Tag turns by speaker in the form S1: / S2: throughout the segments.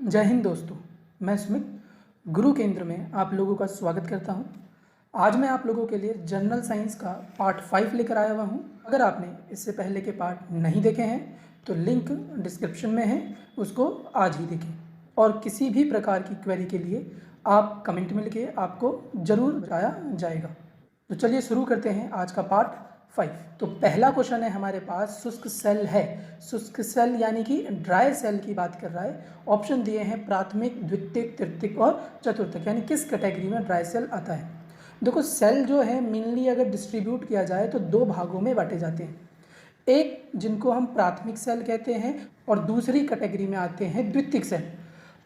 S1: जय हिंद दोस्तों, मैं सुमित गुरु केंद्र में आप लोगों का स्वागत करता हूं। आज मैं आप लोगों के लिए जनरल साइंस का पार्ट 5 लेकर आया हुआ हूं। अगर आपने इससे पहले के पार्ट नहीं देखे हैं तो लिंक डिस्क्रिप्शन में है, उसको आज ही देखें। और किसी भी प्रकार की क्वेरी के लिए आप कमेंट में लिखिए, आपको ज़रूर बताया जाएगा। तो चलिए शुरू करते हैं आज का पार्ट 5। तो पहला क्वेश्चन है हमारे पास, शुष्क सेल है। शुष्क सेल यानी कि ड्राई सेल की बात कर रहा है। ऑप्शन दिए हैं प्राथमिक, द्वितीयक, तृतीयक और चतुर्थक, यानी किस कैटेगरी में ड्राई सेल आता है। देखो, सेल जो है मेनली अगर डिस्ट्रीब्यूट किया जाए तो दो भागों में बांटे जाते हैं। एक जिनको हम प्राथमिक सेल कहते हैं और दूसरी कैटेगरी में आते हैं द्वितीयक सेल।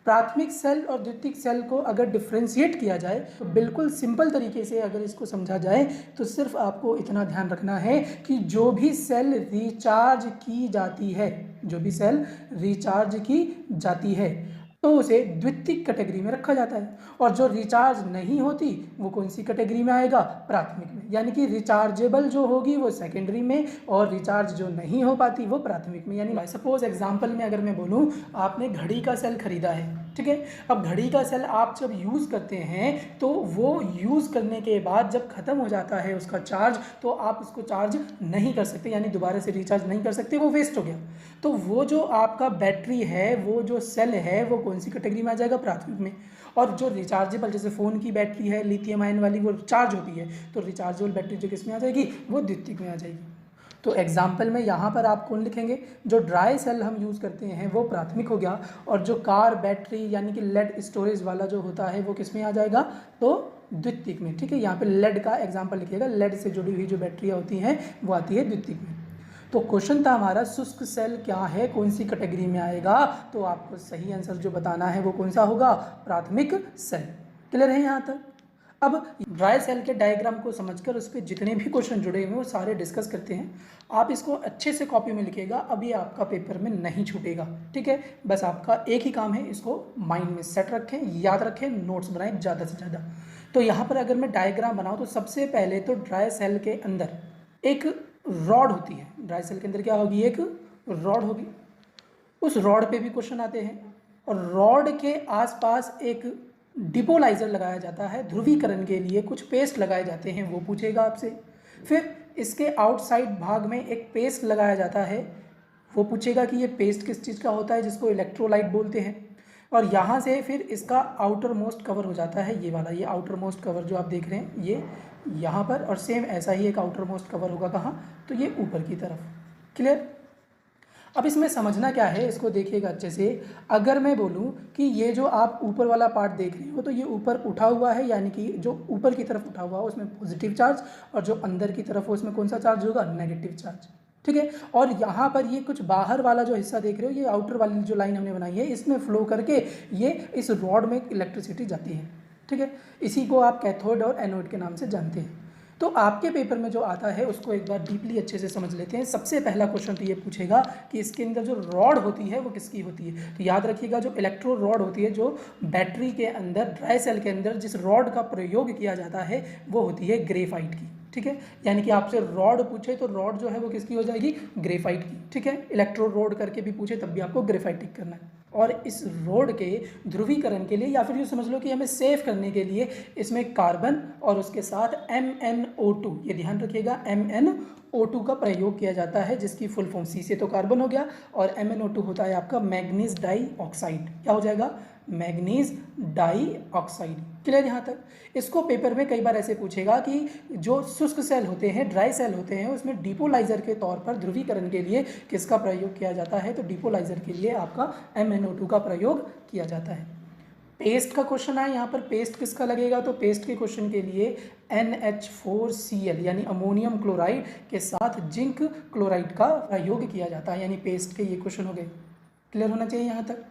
S1: प्राथमिक सेल और द्वितीयक सेल को अगर डिफ्रेंशिएट किया जाए तो बिल्कुल सिंपल तरीके से अगर इसको समझा जाए तो सिर्फ आपको इतना ध्यान रखना है कि जो भी सेल रिचार्ज की जाती है, जो भी सेल रिचार्ज की जाती है तो उसे द्वितीयक कैटेगरी में रखा जाता है, और जो रिचार्ज नहीं होती वो कौन सी कैटेगरी में आएगा? प्राथमिक में। यानी कि रिचार्जेबल जो होगी वो सेकेंडरी में और रिचार्ज जो नहीं हो पाती वो प्राथमिक में। यानी सपोज एग्जांपल में अगर मैं बोलूँ, आपने घड़ी का सेल खरीदा है, ठीक है। अब घड़ी का सेल आप जब यूज़ करते हैं तो वो यूज़ करने के बाद जब ख़त्म हो जाता है उसका चार्ज, तो आप उसको चार्ज नहीं कर सकते, यानी दोबारा से रिचार्ज नहीं कर सकते, वो वेस्ट हो गया। तो वो जो आपका बैटरी है, वो जो सेल है, वो कौन सी कैटेगरी में आ जाएगा? प्राथमिक में। और जो रिचार्जेबल, जैसे फ़ोन की बैटरी है लिथियम आयन वाली, वो चार्ज होती है, तो रिचार्जेबल बैटरी जो किस में आ जाएगी? वो द्वितीयक में आ जाएगी। तो एग्जाम्पल में यहाँ पर आप कौन लिखेंगे? जो ड्राई सेल हम यूज़ करते हैं वो प्राथमिक हो गया, और जो कार बैटरी यानी कि लेड स्टोरेज वाला जो होता है वो किस में आ जाएगा? तो द्वितीयक में। ठीक है, यहाँ पे लेड का एग्जाम्पल लिखिएगा, लेड से जुड़ी हुई जो बैटरियाँ होती हैं वो आती है द्वितीयक में। तो क्वेश्चन था हमारा, शुष्क सेल क्या है, कौन सी कैटेगरी में आएगा? तो आपको सही आंसर जो बताना है वो कौन सा होगा? प्राथमिक सेल। क्लियर है यहाँ तक? अब ड्राई सेल के डायग्राम को समझकर उस पर जितने भी क्वेश्चन जुड़े हुए हैं वो सारे डिस्कस करते हैं। आप इसको अच्छे से कॉपी में लिखिएगा, अब ये आपका पेपर में नहीं छूटेगा। ठीक है, बस आपका एक ही काम है, इसको माइंड में सेट रखें, याद रखें, नोट्स बनाएं ज़्यादा से ज़्यादा। तो यहाँ पर अगर मैं डायग्राम बनाऊँ तो सबसे पहले तो ड्राई सेल के अंदर एक रॉड होती है। ड्राई सेल के अंदर क्या होगी? एक रॉड होगी। उस रॉड पे भी क्वेश्चन आते हैं, और रॉड के आसपास एक डिपोलाइजर लगाया जाता है, ध्रुवीकरण के लिए कुछ पेस्ट लगाए जाते हैं, वो पूछेगा आपसे। फिर इसके आउटसाइड भाग में एक पेस्ट लगाया जाता है, वो पूछेगा कि ये पेस्ट किस चीज़ का होता है, जिसको इलेक्ट्रोलाइट बोलते हैं। और यहाँ से फिर इसका आउटर मोस्ट कवर हो जाता है, ये वाला, ये आउटर मोस्ट कवर जो आप देख रहे हैं ये यहाँ पर, और सेम ऐसा ही एक आउटर मोस्ट कवर होगा कहाँ? तो ये ऊपर की तरफ। क्लियर? अब इसमें समझना क्या है, इसको देखिएगा अच्छे से। अगर मैं बोलूँ कि ये जो आप ऊपर वाला पार्ट देख रहे हो, तो ये ऊपर उठा हुआ है, यानी कि जो ऊपर की तरफ उठा हुआ है उसमें पॉजिटिव चार्ज, और जो अंदर की तरफ हो उसमें कौन सा चार्ज होगा? Negative charge. ठीक है, और यहाँ पर ये कुछ बाहर वाला जो हिस्सा देख रहे हो, ये आउटर वाली जो लाइन हमने बनाई है, इसमें फ्लो करके ये इस रॉड में इलेक्ट्रिसिटी जाती है। ठीक है, इसी को आप कैथोड और एनोड के नाम से जानते हैं। तो आपके पेपर में जो आता है उसको एक बार डीपली अच्छे से समझ लेते हैं। सबसे पहला क्वेश्चन तो ये पूछेगा कि इसके अंदर जो रॉड होती है वो किसकी होती है। तो याद रखिएगा, जो इलेक्ट्रो रॉड होती है, जो बैटरी के अंदर, ड्राई सेल के अंदर जिस रॉड का प्रयोग किया जाता है वो होती है ग्रेफाइट की। ठीक है, यानी कि आपसे रॉड पूछे तो रॉड जो है वो किसकी हो जाएगी? ग्रेफाइट की। ठीक है, इलेक्ट्रो रॉड करके भी पूछे तब भी आपको ग्रेफाइट टिक करना है। और इस रॉड के ध्रुवीकरण के लिए, या फिर यूँ समझ लो कि हमें सेव करने के लिए, इसमें कार्बन और उसके साथ MnO2, ये ध्यान रखिएगा, MnO2 का प्रयोग किया जाता है, जिसकी फुल फॉर्म C से तो कार्बन हो गया, और MnO2 होता है आपका मैग्नीज डाई ऑक्साइड। क्या हो जाएगा? Manganese die oxide. क्लियर यहाँ तक? इसको पेपर में कई बार ऐसे पूछेगा कि जो शुष्क सेल होते हैं, ड्राई सेल होते हैं, उसमें डिपोलाइजर के तौर पर ध्रुवीकरण के लिए किसका प्रयोग किया जाता है? तो डिपोलाइजर के लिए आपका MnO2 का प्रयोग किया जाता है। पेस्ट का क्वेश्चन आया यहाँ पर, पेस्ट किसका लगेगा? तो पेस्ट के क्वेश्चन के लिए NH4Cl यानी अमोनियम क्लोराइड के साथ जिंक क्लोराइड का प्रयोग किया जाता है, यानी पेस्ट के ये क्वेश्चन हो गए। क्लियर होना चाहिए यहाँ तक?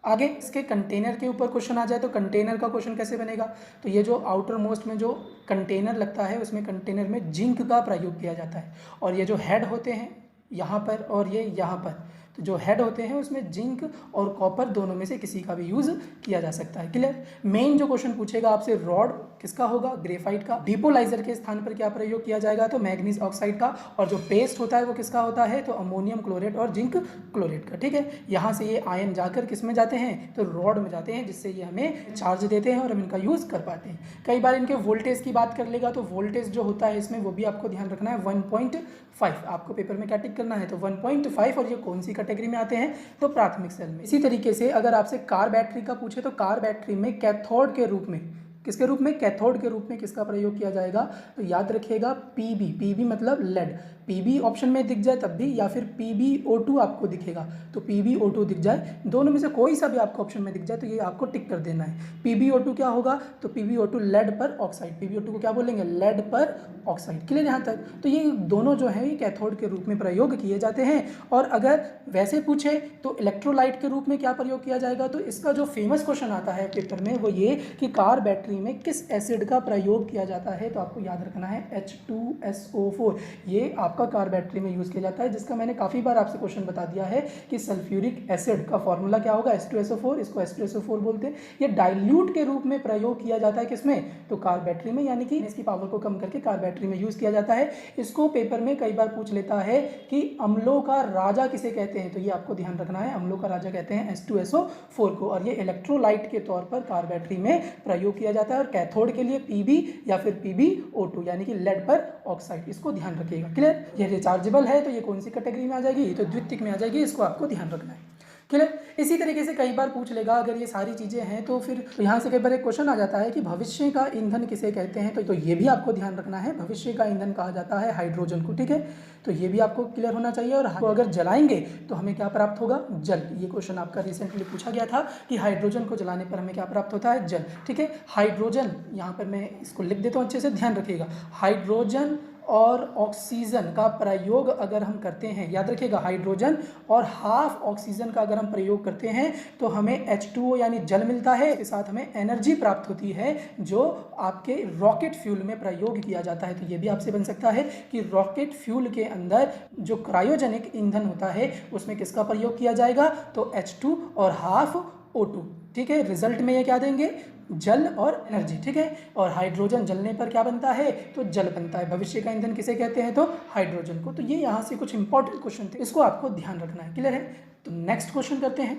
S1: आगे इसके कंटेनर के ऊपर क्वेश्चन आ जाए तो कंटेनर का क्वेश्चन कैसे बनेगा? तो ये जो आउटर मोस्ट में जो कंटेनर लगता है उसमें कंटेनर में जिंक का प्रयोग किया जाता है, और ये जो हेड होते हैं यहाँ पर और ये यहाँ पर, तो जो हेड होते हैं उसमें जिंक और कॉपर दोनों में से किसी का भी यूज़ किया जा सकता है। क्लियर। मेन जो क्वेश्चन पूछेगा आपसे, रॉड किसका होगा, ग्रेफाइट का। डिपोलाइजर के स्थान पर क्या प्रयोग किया जाएगा, तो मैग्नीज ऑक्साइड का। और जो पेस्ट होता है वो किसका होता है, तो अमोनियम क्लोरेट और जिंक क्लोरेट का। ठीक है, यहाँ से ये आयन जाकर किस में जाते हैं, तो रॉड में जाते हैं, जिससे ये हमें चार्ज देते हैं और हम इनका यूज़ कर पाते हैं। कई बार इनके वोल्टेज की बात कर लेगा, तो वोल्टेज जो होता है इसमें वो भी आपको ध्यान रखना है, 1.5। आपको पेपर में क्या टिक करना है, तो 1.5। और ये कौन सी कैटेगरी में आते हैं, तो प्राथमिक सेल में। इसी तरीके से अगर आपसे कार बैटरी का पूछे, तो कार बैटरी में कैथोड के रूप में, किसके रूप में, कैथोड के रूप में किसका प्रयोग किया जाएगा, तो याद रखिएगा पीबी। पीबी मतलब लेड। पीबी ऑप्शन में दिख जाए तब भी, या फिर PbO2 आपको दिखेगा तो PbO2 दिख जाए, दोनों में से कोई सा भी आपको ऑप्शन में दिख जाए तो ये आपको टिक कर देना है। PbO2 क्या होगा, तो PbO2 लेड पर ऑक्साइड। PbO2 को क्या बोलेंगे, लेड पर ऑक्साइड। क्लियर यहाँ तक। तो ये दोनों जो है ये कैथोड के रूप में प्रयोग किए जाते हैं। और अगर वैसे पूछे तो इलेक्ट्रोलाइट के रूप में क्या प्रयोग किया जाएगा, तो इसका जो फेमस क्वेश्चन आता है पेपर में वो ये कि कार बैटरी में किस एसिड का प्रयोग किया जाता है, तो आपको याद रखना है H2SO4। ये आपका कार बैटरी में यूज़ किया जाता है, जिसका मैंने काफ़ी बार आपसे क्वेश्चन बता दिया है कि सल्फ्यूरिक एसिड का फॉर्मूला क्या होगा, H2SO4। इसको H2SO4 बोलते हैं। ये डाइल्यूट के रूप में प्रयोग किया जाता है किसमें, तो कार बैटरी में, यानी कि इसकी पावर को कम करके कार बैटरी में यूज़ किया जाता है। इसको पेपर में कई बार पूछ लेता है कि अम्लों का राजा किसे कहते हैं, तो ये आपको ध्यान रखना है, अम्लों का राजा कहते हैं H2SO4 को। और ये इलेक्ट्रोलाइट के तौर पर कार बैटरी में प्रयोग किया जाता है। और कैथोड के लिए Pb या फिर PbO2 यानी कि लेड पर ऑक्साइड, इसको ध्यान रखिएगा। क्लियर। ये रिचार्जेबल है तो ये कौन सी कैटेगरी में आ जाएगी, ये तो द्वितीयक में आ जाएगी, इसको आपको ध्यान रखना है। क्लियर। इसी तरीके से कई बार पूछ लेगा, अगर ये सारी चीज़ें हैं तो फिर तो यहाँ से कई बार एक क्वेश्चन आ जाता है कि भविष्य का ईंधन किसे कहते हैं, तो ये भी आपको ध्यान रखना है। भविष्य का ईंधन कहा जाता है हाइड्रोजन को। ठीक है, तो ये भी आपको क्लियर होना चाहिए। और तो अगर जलाएंगे तो हमें क्या प्राप्त होगा, जल। ये क्वेश्चन आपका रिसेंटली पूछा गया था कि हाइड्रोजन को जलाने पर हमें क्या प्राप्त होता है, जल। ठीक है, हाइड्रोजन, यहाँ पर मैं इसको लिख देता हूँ, अच्छे से ध्यान रखिएगा। हाइड्रोजन और ऑक्सीजन का प्रयोग अगर हम करते हैं, याद रखिएगा, हाइड्रोजन और हाफ ऑक्सीजन का अगर हम प्रयोग करते हैं तो हमें H2O यानी जल मिलता है। इसके साथ हमें एनर्जी प्राप्त होती है जो आपके रॉकेट फ्यूल में प्रयोग किया जाता है। तो ये भी आपसे बन सकता है कि रॉकेट फ्यूल के अंदर जो क्रायोजेनिक ईंधन होता है उसमें किसका प्रयोग किया जाएगा, तो H2 और हाफ O2। ठीक है, रिजल्ट में ये क्या देंगे, जल और एनर्जी। ठीक है, और हाइड्रोजन जलने पर क्या बनता है, तो जल बनता है। भविष्य का ईंधन किसे कहते हैं, तो हाइड्रोजन को। तो ये यहाँ से कुछ इंपॉर्टेंट क्वेश्चन थे, इसको आपको ध्यान रखना है। क्लियर है। तो नेक्स्ट क्वेश्चन करते हैं।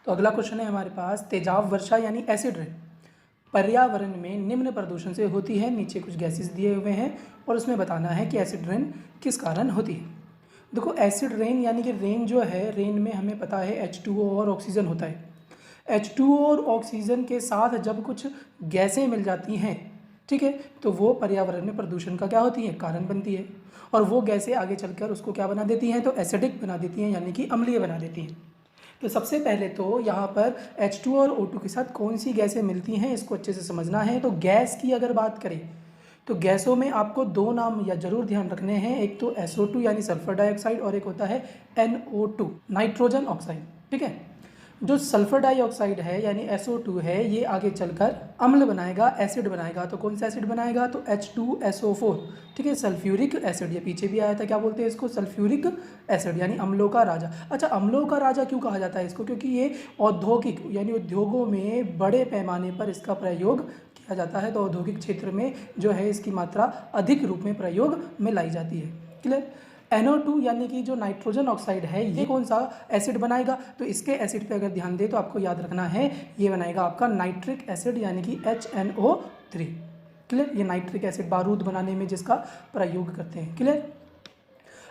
S1: तो अगला क्वेश्चन है हमारे पास, तेजाब वर्षा यानी एसिड रेन पर्यावरण में निम्न प्रदूषण से होती है। नीचे कुछ गैसेस दिए हुए हैं और उसमें बताना है कि एसिड रेन किस कारण होती है। देखो, एसिड रेन यानी कि रेन जो है, रेन में हमें पता है H2O और ऑक्सीजन होता है। H2O और ऑक्सीजन के साथ जब कुछ गैसें मिल जाती हैं, ठीक है, तो वो पर्यावरण में प्रदूषण का क्या होती है, कारण बनती है। और वो गैसें आगे चलकर उसको क्या बना देती हैं, तो एसिडिक बना देती हैं, यानी कि अम्लीय बना देती हैं। तो सबसे पहले तो यहाँ पर H2 और O2 के साथ कौन सी गैसें मिलती हैं, इसको अच्छे से समझना है। तो गैस की अगर बात करें तो गैसों में आपको दो नाम या जरूर ध्यान रखने हैं, एक तो SO2 यानी सल्फर डाइऑक्साइड और एक होता है NO2 नाइट्रोजन ऑक्साइड। ठीक है, जो सल्फर डाइऑक्साइड है यानी SO2 है, ये आगे चलकर अम्ल बनाएगा, एसिड बनाएगा। तो कौन सा एसिड बनाएगा, तो H2SO4। ठीक है, सल्फ्यूरिक एसिड, ये पीछे भी आया था, क्या बोलते हैं इसको, सल्फ्यूरिक एसिड यानी अम्लों का राजा। अच्छा, अम्लों का राजा क्यों कहा जाता है इसको, क्योंकि ये औद्योगिक यानी उद्योगों में बड़े पैमाने पर इसका प्रयोग किया जाता है। तो औद्योगिक क्षेत्र में जो है इसकी मात्रा अधिक रूप में प्रयोग में लाई जाती है। क्लियर। NO2 यानी कि जो नाइट्रोजन ऑक्साइड है, ये कौन सा एसिड बनाएगा, तो इसके एसिड पे अगर ध्यान दे तो आपको याद रखना है ये बनाएगा आपका नाइट्रिक एसिड यानी कि HNO3। क्लियर। ये नाइट्रिक एसिड बारूद बनाने में जिसका प्रयोग करते हैं। क्लियर।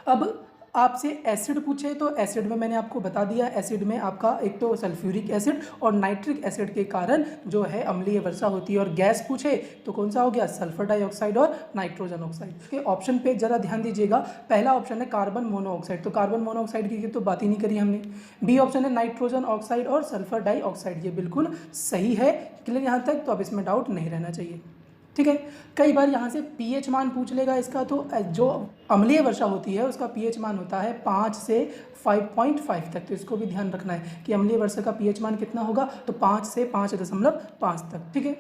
S1: अब आपसे एसिड पूछे तो एसिड में मैंने आपको बता दिया, एसिड में आपका एक तो सल्फ्यूरिक एसिड और नाइट्रिक एसिड के कारण जो है अम्लीय वर्षा होती है। और गैस पूछे तो कौन सा हो गया, सल्फर डाइऑक्साइड और नाइट्रोजन ऑक्साइड। इसके ऑप्शन पे जरा ध्यान दीजिएगा, पहला ऑप्शन है कार्बन मोनोऑक्साइड, तो कार्बन मोनोऑक्साइड की तो बात ही नहीं करी हमने। बी ऑप्शन है नाइट्रोजन ऑक्साइड और सल्फर डाइऑक्साइड, ये बिल्कुल सही है। क्लियर यहाँ तक, तो अब इसमें डाउट नहीं रहना चाहिए। ठीक है, कई बार यहाँ से pH मान पूछ लेगा इसका, तो जो अम्लीय वर्षा होती है उसका pH मान होता है 5 से 5.5 तक। तो इसको भी ध्यान रखना है कि अम्लीय वर्षा का pH मान कितना होगा, तो 5 से 5.5 तक। ठीक है,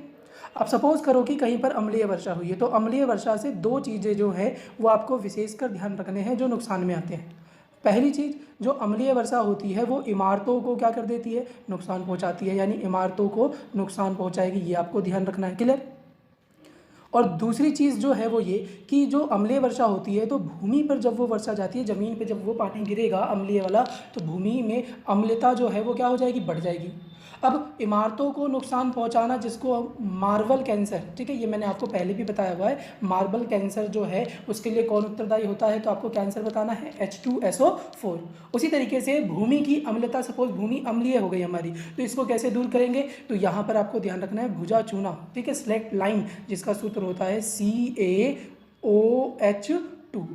S1: अब सपोज करो कि कहीं पर अम्लीय वर्षा हुई है, तो अम्लीय वर्षा से दो चीज़ें जो है वो आपको विशेषकर ध्यान रखने हैं जो नुकसान में आते हैं। पहली चीज़, जो अम्लीय वर्षा होती है वो इमारतों को क्या कर देती है, नुकसान पहुंचाती है, यानी इमारतों को नुकसान पहुंचाएगी, ये आपको ध्यान रखना है। क्लियर। और दूसरी चीज़ जो है वो ये कि जो अम्लीय वर्षा होती है तो भूमि पर जब वो वर्षा जाती है, ज़मीन पे जब वो पानी गिरेगा अम्लीय वाला, तो भूमि में अम्लता जो है वो क्या हो जाएगी, बढ़ जाएगी। अब इमारतों को नुकसान पहुंचाना, जिसको मार्बल कैंसर, ठीक है, ये मैंने आपको पहले भी बताया हुआ है, मार्बल कैंसर जो है उसके लिए कौन उत्तरदायी होता है, तो आपको कैंसर बताना है H2SO4। उसी तरीके से भूमि की अम्लता, सपोज भूमि अम्लीय हो गई हमारी, तो इसको कैसे दूर करेंगे, तो यहाँ पर आपको ध्यान रखना है भुजा चूना, ठीक है, सेलेक्ट लाइम, जिसका सूत्र होता है CaOH2,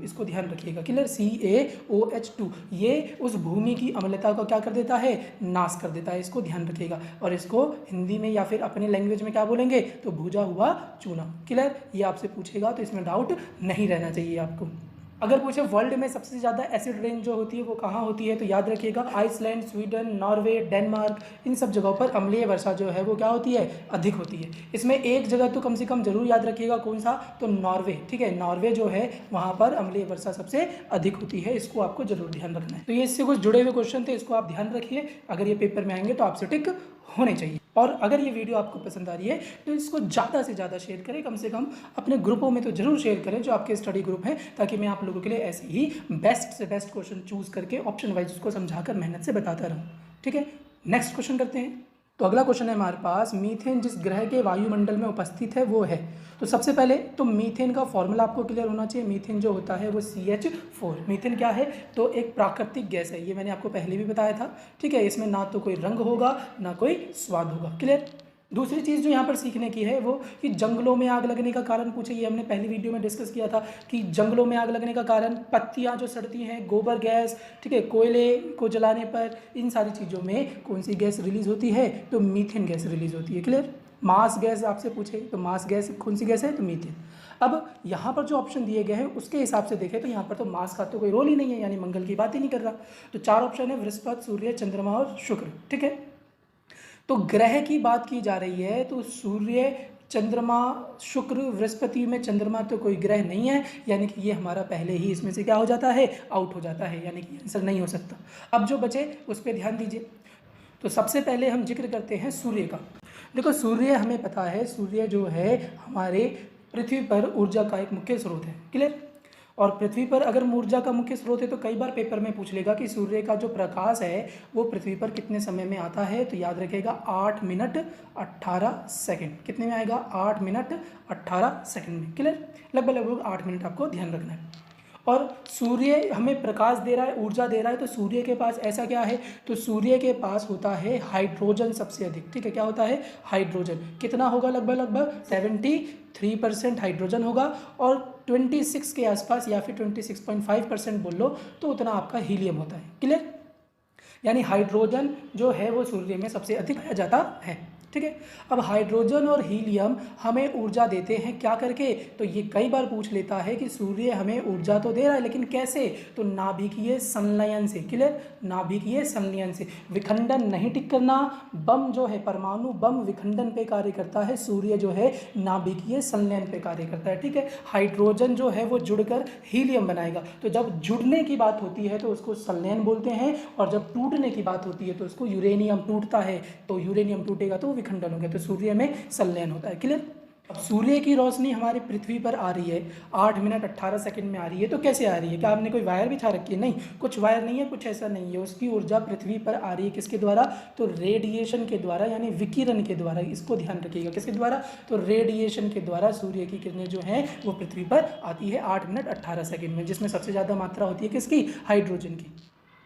S1: इसको ध्यान रखिएगा। क्लियर। CaOH2 ये उस भूमि की अम्लता को क्या कर देता है, नाश कर देता है, इसको ध्यान रखिएगा। और इसको हिंदी में या फिर अपने लैंग्वेज में क्या बोलेंगे, तो भुजा हुआ चूना। क्लियर। ये आपसे पूछेगा तो इसमें डाउट नहीं रहना चाहिए आपको। अगर पूछे वर्ल्ड में सबसे ज़्यादा एसिड रेन जो होती है वो कहाँ होती है, तो याद रखिएगा आइसलैंड, स्वीडन, नॉर्वे, डेनमार्क, इन सब जगहों पर अम्लीय वर्षा जो है वो क्या होती है, अधिक होती है। इसमें एक जगह तो कम से कम जरूर याद रखिएगा, कौन सा, तो नॉर्वे। ठीक है, नॉर्वे जो है वहाँ पर अम्लीय वर्षा सबसे अधिक होती है, इसको आपको जरूर ध्यान रखना है। तो ये इससे कुछ जुड़े हुए क्वेश्चन थे, इसको आप ध्यान रखिए, अगर ये पेपर में आएंगे तो आपसे टिक होने चाहिए। और अगर ये वीडियो आपको पसंद आ रही है तो इसको ज़्यादा से ज़्यादा शेयर करें, कम से कम अपने ग्रुपों में तो जरूर शेयर करें जो आपके स्टडी ग्रुप हैं, ताकि मैं आप लोगों के लिए ऐसे ही बेस्ट से बेस्ट क्वेश्चन चूज़ करके ऑप्शन वाइज उसको समझाकर मेहनत से बताता रहूँ। ठीक है, नेक्स्ट क्वेश्चन करते हैं। तो अगला क्वेश्चन है हमारे पास, मीथेन जिस ग्रह के वायुमंडल में उपस्थित है वो है। तो सबसे पहले तो मीथेन का फॉर्मूला आपको क्लियर होना चाहिए। मीथेन जो होता है वो CH4। मीथेन क्या है, तो एक प्राकृतिक गैस है, ये मैंने आपको पहले भी बताया था। ठीक है, इसमें ना तो कोई रंग होगा ना कोई स्वाद होगा। क्लियर। दूसरी चीज़ जो यहाँ पर सीखने की है वो कि जंगलों में आग लगने का कारण पूछे, ये हमने पहली वीडियो में डिस्कस किया था कि जंगलों में आग लगने का कारण पत्तियाँ जो सड़ती हैं, गोबर गैस, ठीक है, कोयले को जलाने पर, इन सारी चीज़ों में कौन सी गैस रिलीज होती है, तो मीथेन गैस रिलीज होती है। क्लियर। मास गैस आपसे पूछे तो मास गैस कौन सी गैस है, तो मीथेन। अब यहाँ पर जो ऑप्शन दिए गए हैं उसके हिसाब से देखें तो यहाँ पर तो मास का तो कोई रोल ही नहीं है, यानी मंगल की बात ही नहीं कर रहा। तो 4 ऑप्शन है, बृहस्पति, सूर्य, चंद्रमा और शुक्र। ठीक है, तो ग्रह की बात की जा रही है तो सूर्य, चंद्रमा, शुक्र, बृहस्पति में चंद्रमा तो कोई ग्रह नहीं है, यानी कि ये हमारा पहले ही इसमें से क्या हो जाता है, आउट हो जाता है, यानी कि आंसर नहीं हो सकता। अब जो बचे उस पर ध्यान दीजिए। तो सबसे पहले हम जिक्र करते हैं सूर्य का। देखो सूर्य हमें पता है, सूर्य जो है हमारे पृथ्वी पर ऊर्जा का एक मुख्य स्रोत है। क्लियर। और पृथ्वी पर अगर ऊर्जा का मुख्य स्रोत है तो कई बार पेपर में पूछ लेगा कि सूर्य का जो प्रकाश है वो पृथ्वी पर कितने समय में आता है, तो याद रखेगा 8 मिनट 18 सेकंड। कितने में आएगा, 8 मिनट 18 सेकंड में। क्लियर, लगभग 8 मिनट आपको ध्यान रखना है। और सूर्य हमें प्रकाश दे रहा है, ऊर्जा दे रहा है, तो सूर्य के पास ऐसा क्या है, तो सूर्य के पास होता है हाइड्रोजन सबसे अधिक। ठीक है, क्या होता है, हाइड्रोजन। कितना होगा, लगभग 73% हाइड्रोजन होगा, और 26 के आसपास या फिर 26.5% बोल लो तो उतना आपका हीलियम होता है। क्लियर, यानी हाइड्रोजन जो है वो सूर्य में सबसे अधिक पाया जाता है। ठीक है, अब हाइड्रोजन और हीलियम हमें ऊर्जा देते हैं क्या करके, तो ये कई बार पूछ लेता है कि सूर्य हमें ऊर्जा तो दे रहा है लेकिन कैसे, तो नाभिकीय संलयन से। क्लियर, नाभिकीय संलयन से। विखंडन नहीं टिक करना, बम जो है परमाणु बम विखंडन पे कार्य करता है, सूर्य जो है नाभिकीय संलयन पे कार्य करता है। ठीक है, हाइड्रोजन जो है वो जुड़कर हीलियम बनाएगा, तो जब जुड़ने की बात होती है तो उसको संलयन बोलते हैं, और जब टूटने की बात होती है तो उसको यूरेनियम टूटता है, तो यूरेनियम टूटेगा तो विखंडन हो गया, तो सूर्य में संलयन होता है। क्लियर। अब सूर्य की रोशनी हमारी पृथ्वी पर आ रही है 8 मिनट 18 सेकंड में आ रही है, तो कैसे आ रही है, क्या हमने कोई वायर बिछा रखी है, नहीं, कुछ वायर नहीं है, कुछ ऐसा नहीं है। उसकी ऊर्जा पृथ्वी पर आ रही है किसके द्वारा, तो रेडिएशन के द्वारा, यानी विकिरण के द्वारा। इसको ध्यान रखिएगा, किसके द्वारा, तो रेडिएशन के द्वारा सूर्य की किरणें जो हैं वो पृथ्वी पर आती है 8 मिनट 18 सेकंड में, जिसमें सबसे ज़्यादा मात्रा होती है किसकी, हाइड्रोजन की।